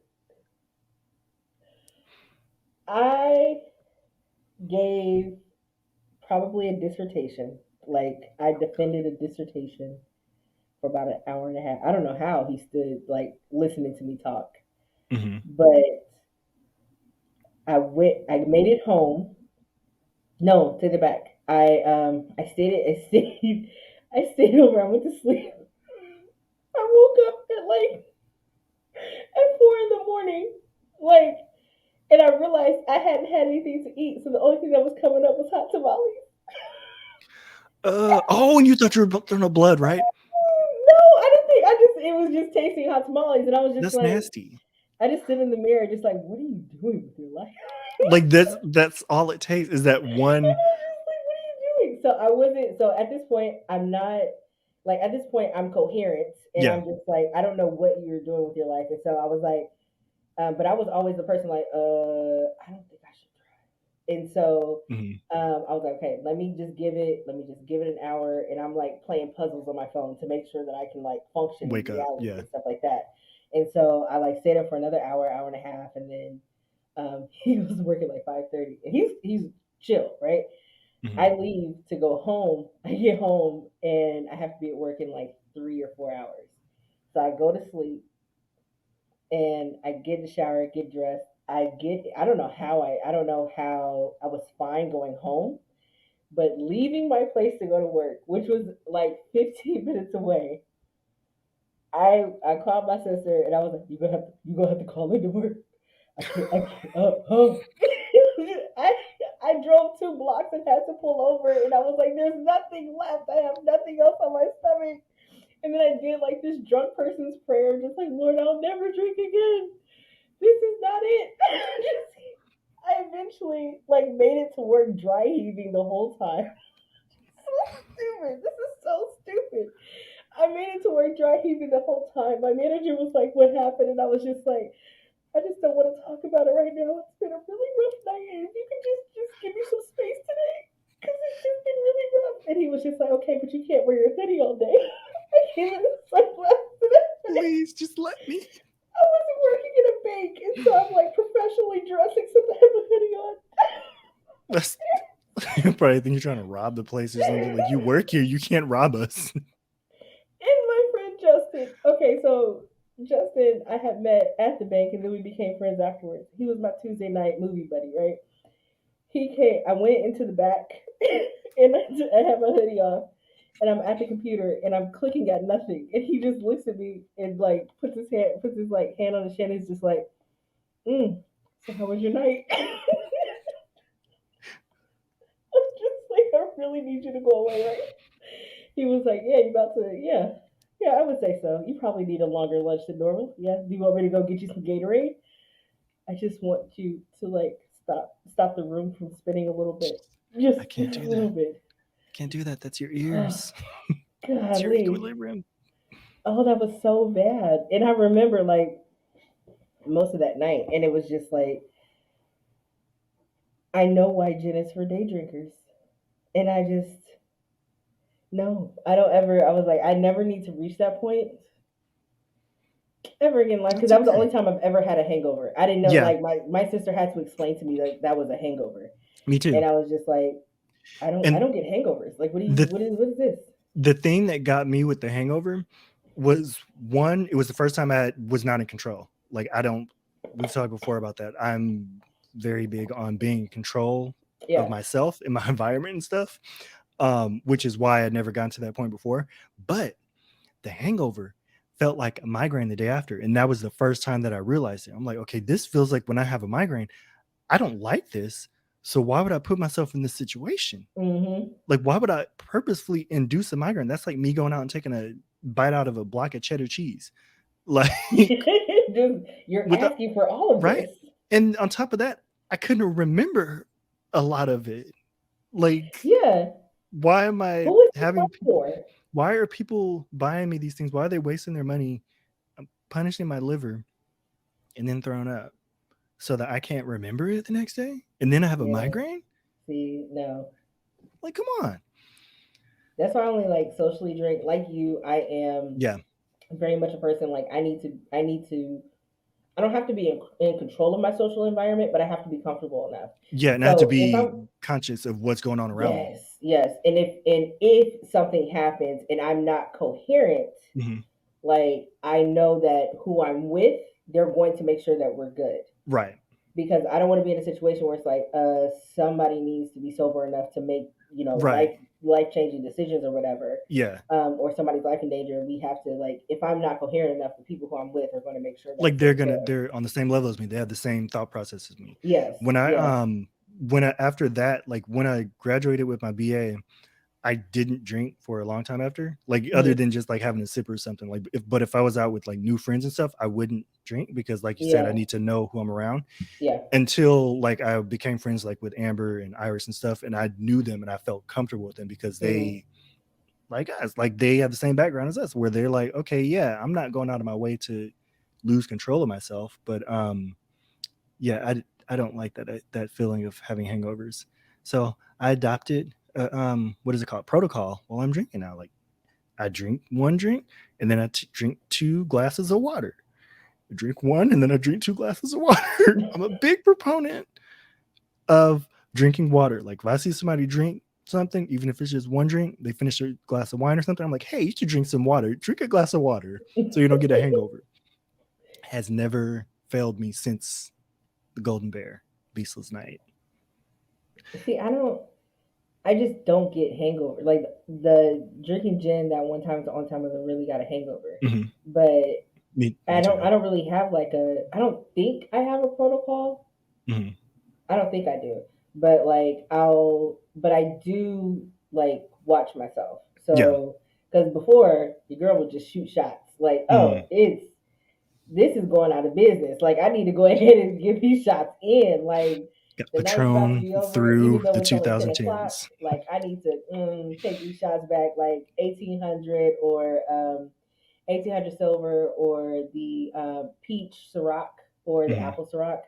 S1: I gave probably a dissertation. Like I defended a dissertation for about an hour and a half. I don't know how he stood like listening to me talk,
S2: Mhm.
S1: but I made it home. No, take it back. I stayed I stayed over. I went to sleep. I woke up at like at 4 in the morning. Like and I realized I hadn't had anything to eat, so the only thing that was coming up was hot tamales.
S2: Oh, and you thought you were throwing up blood, right?
S1: No, I didn't think I just it was just tasting hot tamales and I was just
S2: That's
S1: like
S2: nasty.
S1: I just stood in the mirror just like, what are you doing with your life?
S2: Like that's all it takes is that one.
S1: I was just like, what are you doing? So I wasn't. So at this point, I'm not like at this point I'm coherent, and
S2: Yeah.
S1: I'm just like I don't know what you're doing with your life, and so I was like, but I was always the person like, I don't think I should try, and so.
S2: Mhm.
S1: I was like, okay, let me just give it an hour. And I'm like playing puzzles on my phone to make sure that I can like function in
S2: Wake up.
S1: reality
S2: Yeah.
S1: and stuff like that. And so I like stayed up for another hour, hour and a half. And then he was working like 5:30, and he's chill, right?
S2: Mhm.
S1: I leave to go home. I get home and I have to be at work in like 3 or 4 hours. So I go to sleep and I get in the shower, get dressed. I don't know how I was fine going home, but leaving my place to go to work, which was like 15 minutes away, I called my sister and I was like, you gonna have to call into work. I can't. I I drove 2 blocks and had to pull over, and I was like, "There's nothing left. I have nothing else on my stomach." And then I did like this drunk person's prayer, just like, "Lord, I'll never drink again. This is not it." I eventually like made it to work dry heaving the whole time. So stupid. This is so stupid. I made it to work dry heaving the whole time. My manager was like, "What happened?" And I was just like, I just don't want to talk about it right now. It's been a really rough night, and if you could just give me some space today, because it's just been really rough. And he was just like, okay, but you can't wear your hoodie all day. I came in sunglasses.
S2: Please just let me.
S1: I wasn't working in a bank, and so I'm like professionally dressed except I have a hoodie on.
S2: That's you probably think you're trying to rob the place or something. Like you work here, you can't rob us.
S1: And my friend Justin. Okay, so Justin, I had met at the bank, and then we became friends afterwards. He was my Tuesday night movie buddy, right? He came. I went into the back, and I have my hoodie on, and I'm at the computer, and I'm clicking at nothing, and he just looks at me and like puts his like hand on his chin, and he's just like, So how was your night? I'm just like, I really need you to go away, right? He was like, "Yeah, you about to? Yeah, yeah, I would say so. You probably need a longer lunch than normal. Yeah. Do you want me to go get you some Gatorade? I just want you to like stop the room from spinning a little bit,
S2: I
S1: just
S2: can't
S1: a
S2: do
S1: little
S2: that.
S1: bit."
S2: Can't do that. That's your ears. It's your
S1: Golly.
S2: equilibrium.
S1: Oh, that was so bad. And I remember like most of that night, and it was just like, I know why gin is for day drinkers, and I just no, I don't ever. I was like, I never need to reach that point ever again in life, because
S2: That's
S1: that was the
S2: okay.
S1: only time I've ever had a hangover. I didn't know.
S2: Yeah,
S1: Like my sister had to explain to me that that was a hangover,
S2: me too.
S1: and I was just like, I
S2: And
S1: don't get hangovers. Like,
S2: the
S1: what is this?
S2: the thing that got me with the hangover was one, it was the first time I was not in control. Like I don't we've talked before about that. I'm very big on being in control of
S1: Yeah.
S2: myself and my environment and stuff. Which is why I'd never gotten to that point before. But the hangover felt like a migraine the day after. And that was the first time that I realized it. I'm like, okay, this feels like when I have a migraine, I don't like this. So why would I put myself in this situation?
S1: Mm-hmm.
S2: Like, why would I purposefully induce a migraine? That's like me going out and taking a bite out of a block of cheddar cheese. Like,
S1: Dude, you're
S2: with the,
S1: asking for all of
S2: right.
S1: this.
S2: And on top of that, I couldn't remember a lot of it. Like,
S1: Yeah.
S2: why am I
S1: Who is this
S2: having
S1: fun
S2: people?
S1: for?
S2: Why are people buying me these things? Why are they wasting their money, punishing my liver, and then throwing up so that I can't remember it the next day? And then I have a
S1: Yeah.
S2: migraine?
S1: See, no.
S2: Like, come on.
S1: That's why I only like socially drink. Like you, I am
S2: Yeah.
S1: very much a person like I don't have to be in control of my social environment, but I have to be comfortable enough.
S2: Yeah. And I have to
S1: So if
S2: be
S1: I'm
S2: conscious of what's going on around me.
S1: yes, yes. And if something happens and I'm not coherent,
S2: Mhm.
S1: like I know that who I'm with, they're going to make sure that we're good.
S2: Right.
S1: Because I don't want to be in a situation where it's like somebody needs to be sober enough to make,
S2: Right.
S1: life changing decisions or whatever.
S2: Yeah.
S1: Or somebody's life in danger, we have to like if I'm not coherent enough, the people who I'm with are going to make sure that
S2: Like
S1: they're good.
S2: they're on the same level as me. They have the same thought process as me.
S1: Yes,
S2: When I
S1: yes.
S2: after that, like when I graduated with my BA, I didn't drink for a long time after, like other
S1: Mm-hmm.
S2: than just like having a sip or something. Like if I was out with like new friends and stuff, I wouldn't drink because like you said, I
S1: Yeah,
S2: need to know who I'm around
S1: yeah.
S2: until like I became friends like with Amber and Iris and stuff, and I knew them and I felt comfortable with them because
S1: Mm-hmm.
S2: they like us, like they have the same background as us, where they're like, okay, yeah, I'm not going out of my way to lose control of myself, but yeah, I don't like that feeling of having hangovers. So I adopted what is it called, protocol while I'm drinking now. Like I drink one drink and then drink 2 glasses of water. I drink one and then I drink 2 glasses of water. I'm a big proponent of drinking water. Like if I see somebody drink something, even if it's just one drink, they finish a glass of wine or something, I'm like, hey, you should drink some water. Drink a glass of water so you don't get a hangover. Has never failed me since the Golden Bear, Beastless Night.
S1: See, I just don't get hangover. Like the drinking gin that one time is the only time I ever really got a hangover.
S2: Mm-hmm.
S1: But
S2: Me too.
S1: I don't really have like I don't think I have a protocol.
S2: Mm-hmm.
S1: I don't think I do. But I do like watch myself.
S2: Yeah.
S1: So, because before the girl would just shoot shots. Like,
S2: Mm-hmm.
S1: oh, this is going out of business. Like, I need to go ahead and get these shots in. Like,
S2: Got
S1: the night's about to
S2: Patron
S1: be over, even
S2: through
S1: though
S2: the
S1: it's only 10 o'clock.
S2: 2010s.
S1: Like, I need to take these shots back, like 1800 or 1800 silver or the peach Ciroc or the
S2: Mm-hmm.
S1: apple Ciroc.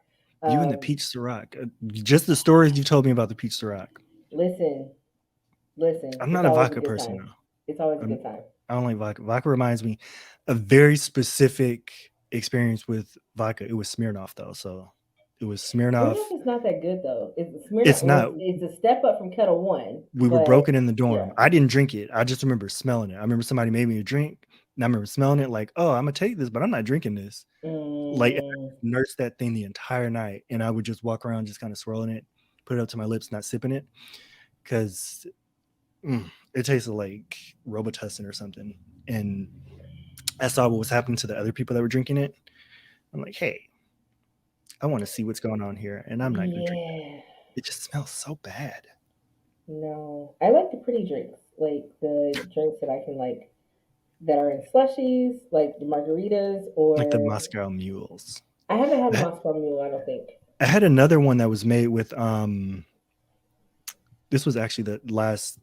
S2: You and the
S1: Um,
S2: peach Ciroc. Just the stories you told me about the peach Ciroc.
S1: listen, listen,
S2: I'm
S1: it's
S2: not a
S1: always a
S2: vodka
S1: good
S2: person
S1: time.
S2: though.
S1: It's always a
S2: I'm,
S1: good time.
S2: I don't like vodka. Vodka reminds me a very specific experience with vodka. It was Smirnoff though, so it was
S1: Smirnoff
S2: Smirnoff.
S1: is not that good though. It's Smirnoff.
S2: It's
S1: Well,
S2: not.
S1: it's a step up from Kettle One,
S2: We were
S1: but
S2: broken in the
S1: yeah.
S2: dorm. I didn't drink it. I just remember smelling it. I remember somebody made me a drink, and I remember smelling it like, oh, I'm gonna take this, but I'm not drinking this. Like I
S1: Mm,
S2: nursed that thing the entire night, and I would just walk around just kind of swirling it, put it up to my lips, not sipping it, because it tasted like Robitussin or something. And I saw what was happening to the other people that were drinking it. I'm like, hey, I want to see what's going on here, and I'm not gonna drink it.
S1: yeah.
S2: It just smells so bad.
S1: No, I like the pretty drinks. like the drinks that I can like that are in slushies, like the margaritas,
S2: Like the
S1: or
S2: Moscow mules.
S1: I haven't had the
S2: I,
S1: Moscow Mule. I don't think.
S2: I had another one that was made with this was actually the last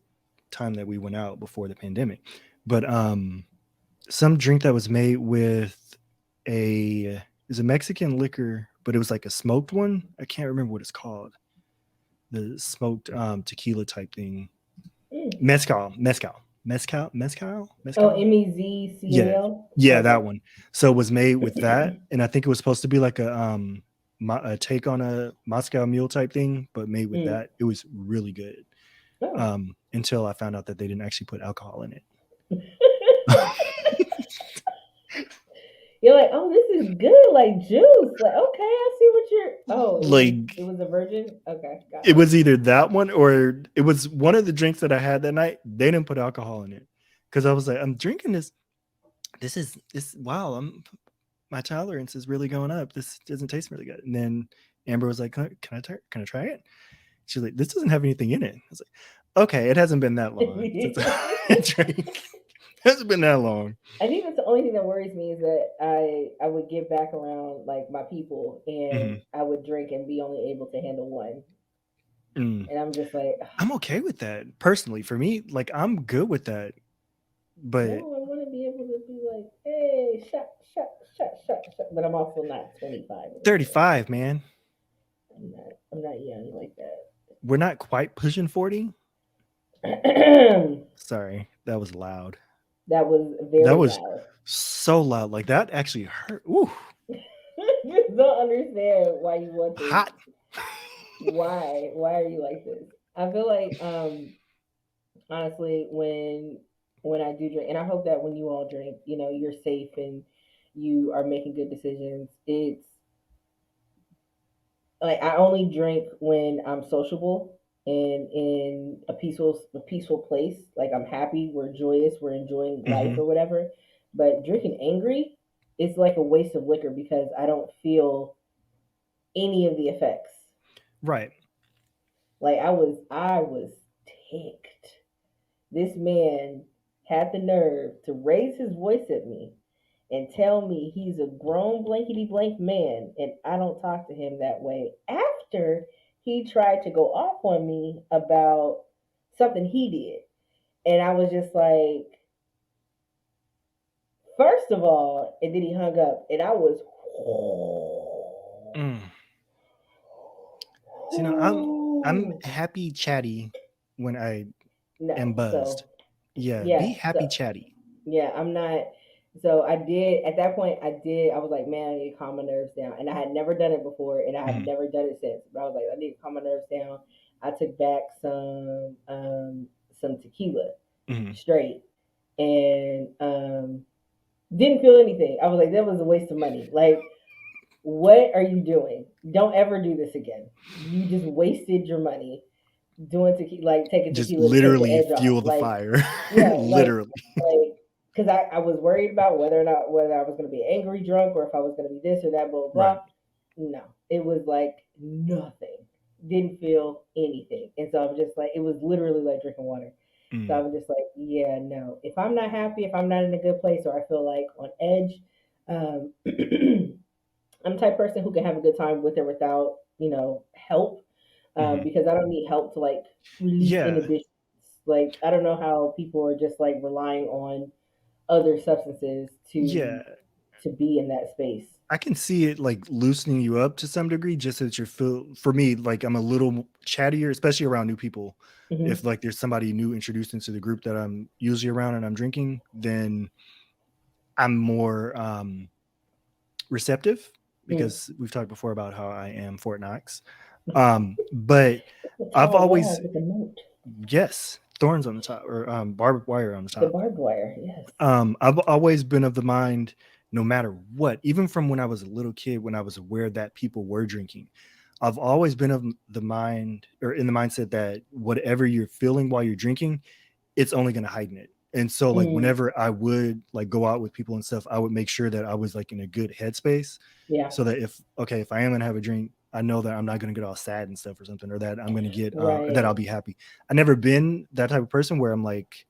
S2: time that we went out before the pandemic. But some drink that was made with a is a Mexican liquor, but it was like a smoked one. I can't remember what it's called. The smoked tequila type thing.
S1: Mm. Oh,
S2: Mezcal. Yeah,
S1: MEZCAL.
S2: yeah,
S1: Okay.
S2: that one. So it was made with that, and I think it was supposed to be like a take on a Moscow Mule type thing, but made with
S1: Mm.
S2: that. It was really good.
S1: Oh.
S2: Until I found out that they didn't actually put alcohol in it.
S1: You're like, oh, this is good, like juice. Like, okay, I see what you're. Oh,
S2: Like,
S1: it was a virgin. Okay, got
S2: it
S1: it.
S2: was either that one or it was one of the drinks that I had that night. They didn't put alcohol in it because I was like, I'm drinking this. This is this. Wow, my tolerance is really going up. This doesn't taste really good. And then Amber was like, can I try it? She's like, this doesn't have anything in it. I was like, okay, it hasn't been that long since I drank. It hasn't been that long.
S1: I think that's the only thing that worries me is that I would get back around like my people and
S2: Mhm.
S1: I would drink and be only able to handle one,
S2: Mm.
S1: and I'm just like,
S2: I'm okay with that personally. For me, like I'm good with that.
S1: no,
S2: But
S1: I want to be able to be like, hey, shot, shot, shot, shot, shot. But I'm also not 25 anymore.
S2: 35, man.
S1: I'm not young like
S2: We're not quite pushing 40.
S1: that.
S2: Sorry, that was loud.
S1: That was
S2: That
S1: very
S2: was
S1: loud.
S2: so loud. Like that actually hurt. Ooh,
S1: Just don't understand why you want this.
S2: hot.
S1: Why? Why are you like this? I feel like honestly when I do drink, and I hope that when you all drink, you know, you're safe and you are making good decisions. It's like I only drink when I'm sociable and in a peaceful place. Like I'm happy, we're joyous, we're enjoying life
S2: Hmm.
S1: or whatever. But drinking angry, it's like a waste of liquor because I don't feel any of the effects.
S2: Right.
S1: Like I was ticked. This man had the nerve to raise his voice at me and tell me he's a grown blankety blank man and I don't talk to him that way after he tried to go off on me about something he did. And I was just like, first of all, and then he hung up and I was
S2: Mm. So, I'm happy chatty when I am
S1: no.
S2: buzzed.
S1: So
S2: Yeah, be
S1: yeah,
S2: happy
S1: so
S2: chatty.
S1: yeah, I'm not. So I did at that point. I did. I was like, man, I need to calm my nerves down, and I had never done it before, and I have
S2: Hmm.
S1: never done it since. But I was like, I need to calm my nerves down. I took back some tequila
S2: Hmm.
S1: straight, and didn't feel anything. I was like, that was a waste of money. Like, what are you doing? Don't ever do this again. You just wasted your money doing tequila, like taking
S2: Just
S1: tequila to take the
S2: literally
S1: edge off.
S2: fuel the
S1: Like,
S2: fire.
S1: yeah,
S2: Literally.
S1: like because I was worried about whether or not whether I was going to be angry drunk or if I was going to be this or that, blah, blah,
S2: Right.
S1: blah. No, it was like nothing. Didn't feel anything. And so I was just like, it was literally like drinking water. So I
S2: Mm.
S1: was just like, yeah, no. If I'm not happy, if I'm not in a good place or I feel like on edge, I'm the type of person who can have a good time with or without, help.
S2: Hmm.
S1: Because I don't need help to like release
S2: Yeah.
S1: inhibitions. Like I don't know how people are just like relying on other substances to
S2: Yeah.
S1: be in that space.
S2: I can see it like loosening you up to some degree, just as you're feel. For me, like I'm a little chattier, especially around new people. If
S1: Hmm.
S2: like there's somebody new introduced into the group that I'm usually around and I'm drinking, then I'm more receptive
S1: Mm.
S2: because we've talked before about how I am Fort Knox. But
S1: The
S2: I've
S1: tall
S2: always
S1: wall with the moat,
S2: yes, thorns on the top or barbed wire on the
S1: the
S2: top.
S1: barbed wire. Yes.
S2: I've always been of the mind, no matter what, even from when I was a little kid, when I was aware that people were drinking, I've always been of the mind or in the mindset that whatever you're feeling while you're drinking, it's only going to heighten it. And so, like,
S1: Mm.
S2: whenever I would like go out with people and stuff, I would make sure that I was like in a good headspace
S1: Yeah.
S2: so that if I am going to have a drink, I know that I'm not going to get all sad and stuff or something, or that I'm going to get that
S1: Right.
S2: I'll be happy. I never been that type of person where I'm like,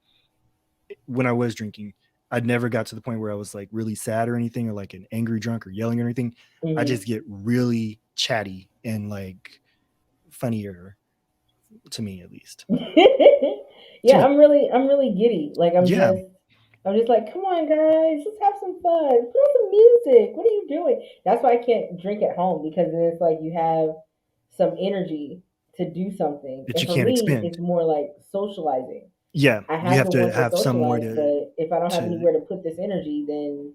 S2: when I was drinking, I'd never got to the point where I was like really sad or anything, or like an angry drunk or yelling or anything. I
S1: Hmm.
S2: just get really chatty and like funnier, to me at least. To
S1: Yeah,
S2: me,
S1: I'm really giddy. Like
S2: yeah.
S1: I'm just like, come on, guys, let's have some fun. Put on some music. What are you doing? That's why I can't drink at home because then it's like you have some energy to do something.
S2: That
S1: And
S2: you
S1: for
S2: can't
S1: me,
S2: expend.
S1: it's more like socializing.
S2: Yeah,
S1: I
S2: you
S1: have
S2: have
S1: to
S2: to
S1: want to
S2: have somewhere
S1: socialize, but if I don't have
S2: to
S1: anywhere to put this energy, then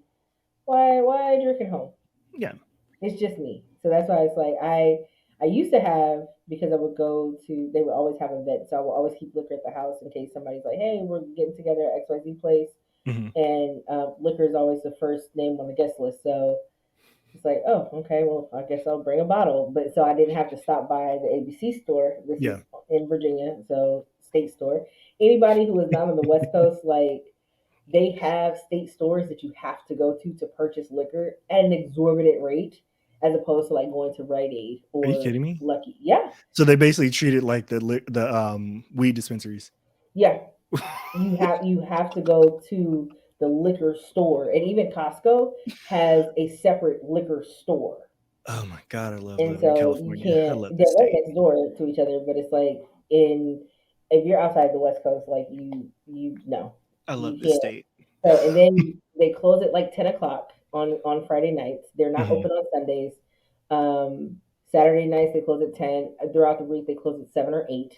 S1: why drink at home?
S2: yeah.
S1: It's just me. So that's why it's like I used to have because I would go to they would always have events, so I would always keep liquor at the house in case somebody's like, hey, we're getting together at XYZ place,
S2: Hmm.
S1: and liquor is always the first name on the guest list. So it's like, oh, okay, well, I guess I'll bring a bottle. But so I didn't have to stop by the ABC store. This is
S2: Yeah.
S1: in Virginia, so state store. Anybody who is not on the West Coast, like they have state stores that you have to go to purchase liquor at an exorbitant rate, as opposed to like going to Rite Aid
S2: Are you
S1: or
S2: kidding me?
S1: Lucky. Yeah,
S2: So they basically treat it like the weed dispensaries.
S1: yeah. You have to go to the liquor store, and even Costco has a separate liquor store.
S2: Oh my god, I love
S1: And
S2: living in
S1: so you
S2: California. I
S1: can't.
S2: love
S1: They're
S2: this
S1: right
S2: state.
S1: next door to each other, but it's like in if you're outside the West Coast, like you know
S2: I
S1: you
S2: love this
S1: can't.
S2: state.
S1: So and then they close at like 10 o'clock on Friday nights. They're not
S2: Hmm.
S1: open on Sundays. Um, Saturday nights they close at 10. Throughout the week they close at 7 or 8.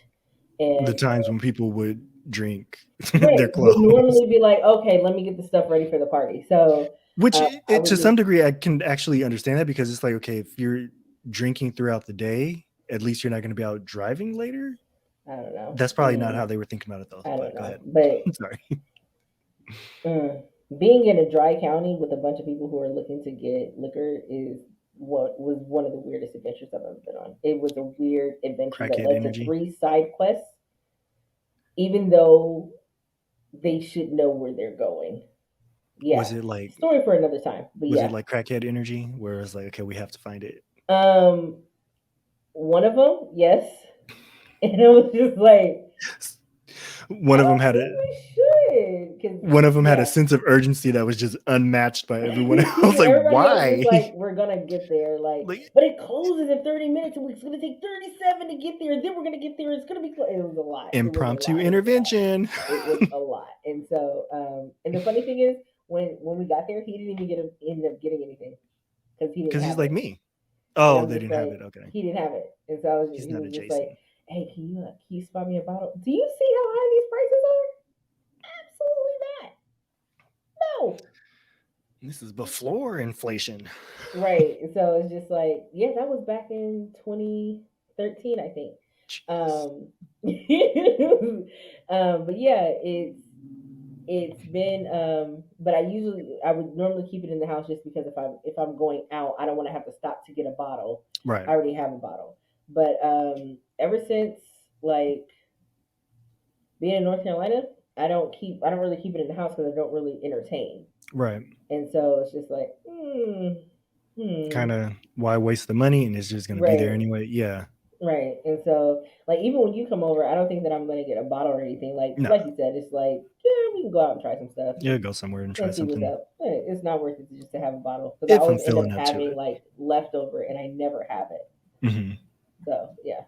S2: The
S1: And
S2: times when people would drink,
S1: right
S2: they're
S1: would
S2: closed.
S1: normally be like, okay, let me get the stuff ready for the party. So
S2: Which
S1: I would
S2: to some
S1: just
S2: degree I can actually understand that, because it's like, okay, if you're drinking throughout the day, at least you're not going to be out driving later.
S1: I don't know.
S2: That's probably not how they were thinking about it though.
S1: I don't
S2: But go
S1: know,
S2: ahead.
S1: but
S2: Sorry.
S1: Being in a dry county with a bunch of people who are looking to get liquor is what was one of the weirdest adventures I've ever been on. It was a weird adventure that
S2: Crackhead
S1: led to
S2: energy.
S1: 3 side quests, even though they should know where they're going.
S2: Was
S1: Yeah,
S2: it like
S1: story for another time. But
S2: was it
S1: yeah,
S2: like crackhead energy, where it's like, okay, we have to find it?
S1: um, one of them, yes, and it was just like I
S2: One of them
S1: don't
S2: had
S1: think
S2: a
S1: we should, because
S2: one of them had a
S1: yeah,
S2: sense of urgency that was just unmatched by everyone else. Like,
S1: everybody else was
S2: why?
S1: like, "We're gonna get there," like,
S2: Like
S1: but it closes in 30 minutes, and it's gonna take 37 to get there. Then we're gonna get there. It's gonna be. It was a lot. It was a
S2: impromptu
S1: lot. It was a lot.
S2: intervention.
S1: It was a lot. And so, and the funny thing is, when we got there, he didn't even end up getting anything because he didn't
S2: Because he's
S1: have
S2: like
S1: it.
S2: me.
S1: And
S2: Oh,
S1: I'm
S2: they
S1: just
S2: didn't have
S1: like,
S2: it. Okay.
S1: he didn't have it. And so I was,
S2: He's
S1: he
S2: not
S1: was just like,
S2: adjacent.
S1: "Hey, can you spot me a bottle? Do you see how high these prices are? Absolutely not. No."
S2: This is before inflation.
S1: Right. So it's just like, yeah, that was back in 2013, I think.
S2: Jeez.
S1: Um, but yeah, it's been but I would normally keep it in the house just because if I'm going out, I don't want to have to stop to get a bottle.
S2: Right.
S1: I already have a bottle. But ever since like being in North Carolina, I don't really keep it in the house because I don't really entertain.
S2: Right.
S1: And so it's just like,
S2: Kind
S1: hmm.
S2: of why waste the money, and it's just going to be there
S1: Right.
S2: anyway. Yeah.
S1: Right. And so like even when you come over, I don't think that I'm gonna get a bottle or anything.
S2: No.
S1: Like you said, it's like, yeah, we can go out and try some stuff
S2: Yeah, go somewhere and try
S1: and see what's
S2: something
S1: up. It's not worth it just to have a bottle because I
S2: if I'm
S1: always end up
S2: feeling up to
S1: having
S2: it.
S1: like leftover and I never have it.
S2: Hmm.
S1: So yeah.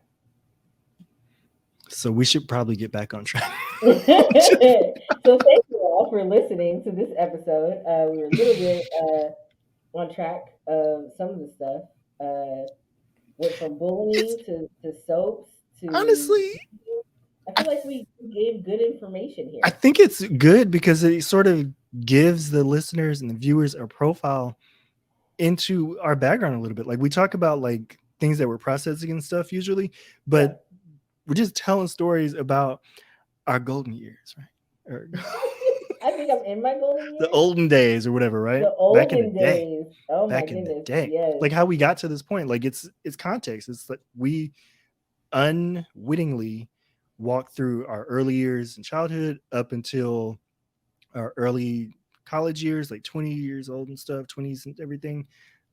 S2: So we should probably get back on track.
S1: So thank you all for listening to this episode. We were a little bit on track of some of the stuff. Went from
S2: It's
S1: bullying to soaps to
S2: honestly,
S1: I
S2: I,
S1: feel like we gave good information
S2: I
S1: here.
S2: think it's good because it sort of gives the listeners and the viewers a profile into our background a little bit. Like we talk about like things that we're processing and stuff usually,
S1: Yeah.
S2: but we're just telling stories about our golden years, right? Or
S1: I think I'm in my golden
S2: the
S1: years.
S2: olden days or whatever, right?
S1: The
S2: Back in the
S1: olden
S2: day.
S1: days. Oh my
S2: Back in the
S1: goodness.
S2: day.
S1: Yes.
S2: Like how we got to this point. Like it's context. It's like we unwittingly walked through our early years in childhood up until our early college years, like 20 years old and stuff, 20s and everything,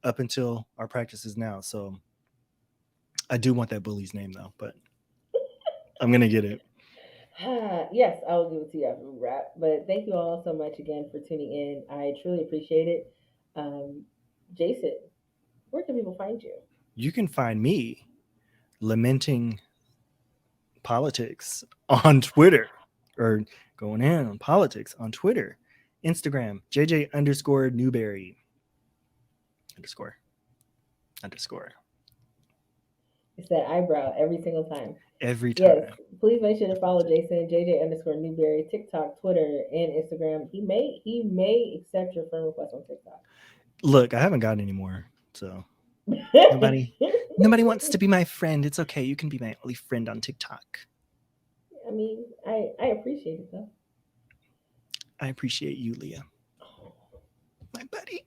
S2: up until our practices now. So I do want that bully's name though, but I'm gonna get it.
S1: Yes, I will give it to you after we wrap. But thank you all so much again for tuning in. I truly appreciate it. Um, Jason, where can people find you?
S2: You can find me lamenting politics on Twitter, or going in on politics on Twitter, Instagram, JJ underscore Newberry underscore underscore
S1: It's that eyebrow every single time.
S2: every
S1: Yes,
S2: time.
S1: please make sure to follow Jason, JJ underscore Newberry, TikTok, Twitter, and Instagram. He may accept your friend request on TikTok.
S2: Look, I haven't got any more, so nobody wants to be my friend. It's okay. You can be my only friend on TikTok.
S1: I mean, I appreciate it though.
S2: I appreciate you, Leah, my buddy.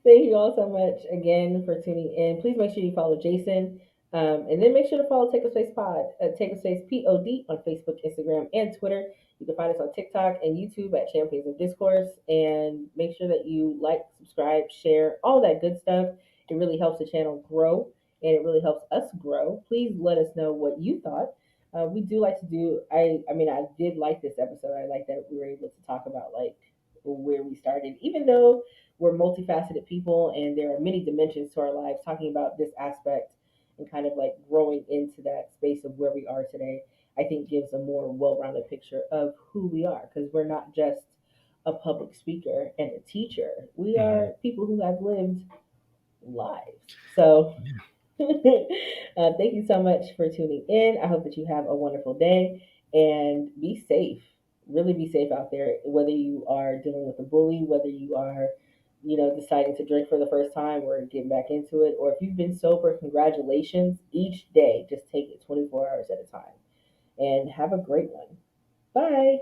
S1: Thank you all so much again for tuning in. Please make sure you follow Jason. And then make sure to follow Take a Space Pod, Take a Space POD on Facebook, Instagram, and Twitter. You can find us on TikTok and YouTube at Champions of Discourse. And make sure that you like, subscribe, share, all that good stuff. It really helps the channel grow and it really helps us grow. Please let us know what you thought. We do like to do. I mean, I did like this episode. I like that we were able to talk about like where we started, even though we're multifaceted people and there are many dimensions to our lives. Talking about this aspect and kind of like growing into that space of where we are today, I think gives a more well-rounded picture of who we are, because we're not just a public speaker and a teacher. We
S2: Mhm.
S1: are people who have lived lives. So
S2: Yeah.
S1: thank you so much for tuning in. I hope that you have a wonderful day and be safe. Really be safe out there, whether you are dealing with a bully, whether you are, deciding to drink for the first time or getting back into it, or if you've been sober, congratulations. Each day, just take it 24 hours at a time and have a great one. Bye.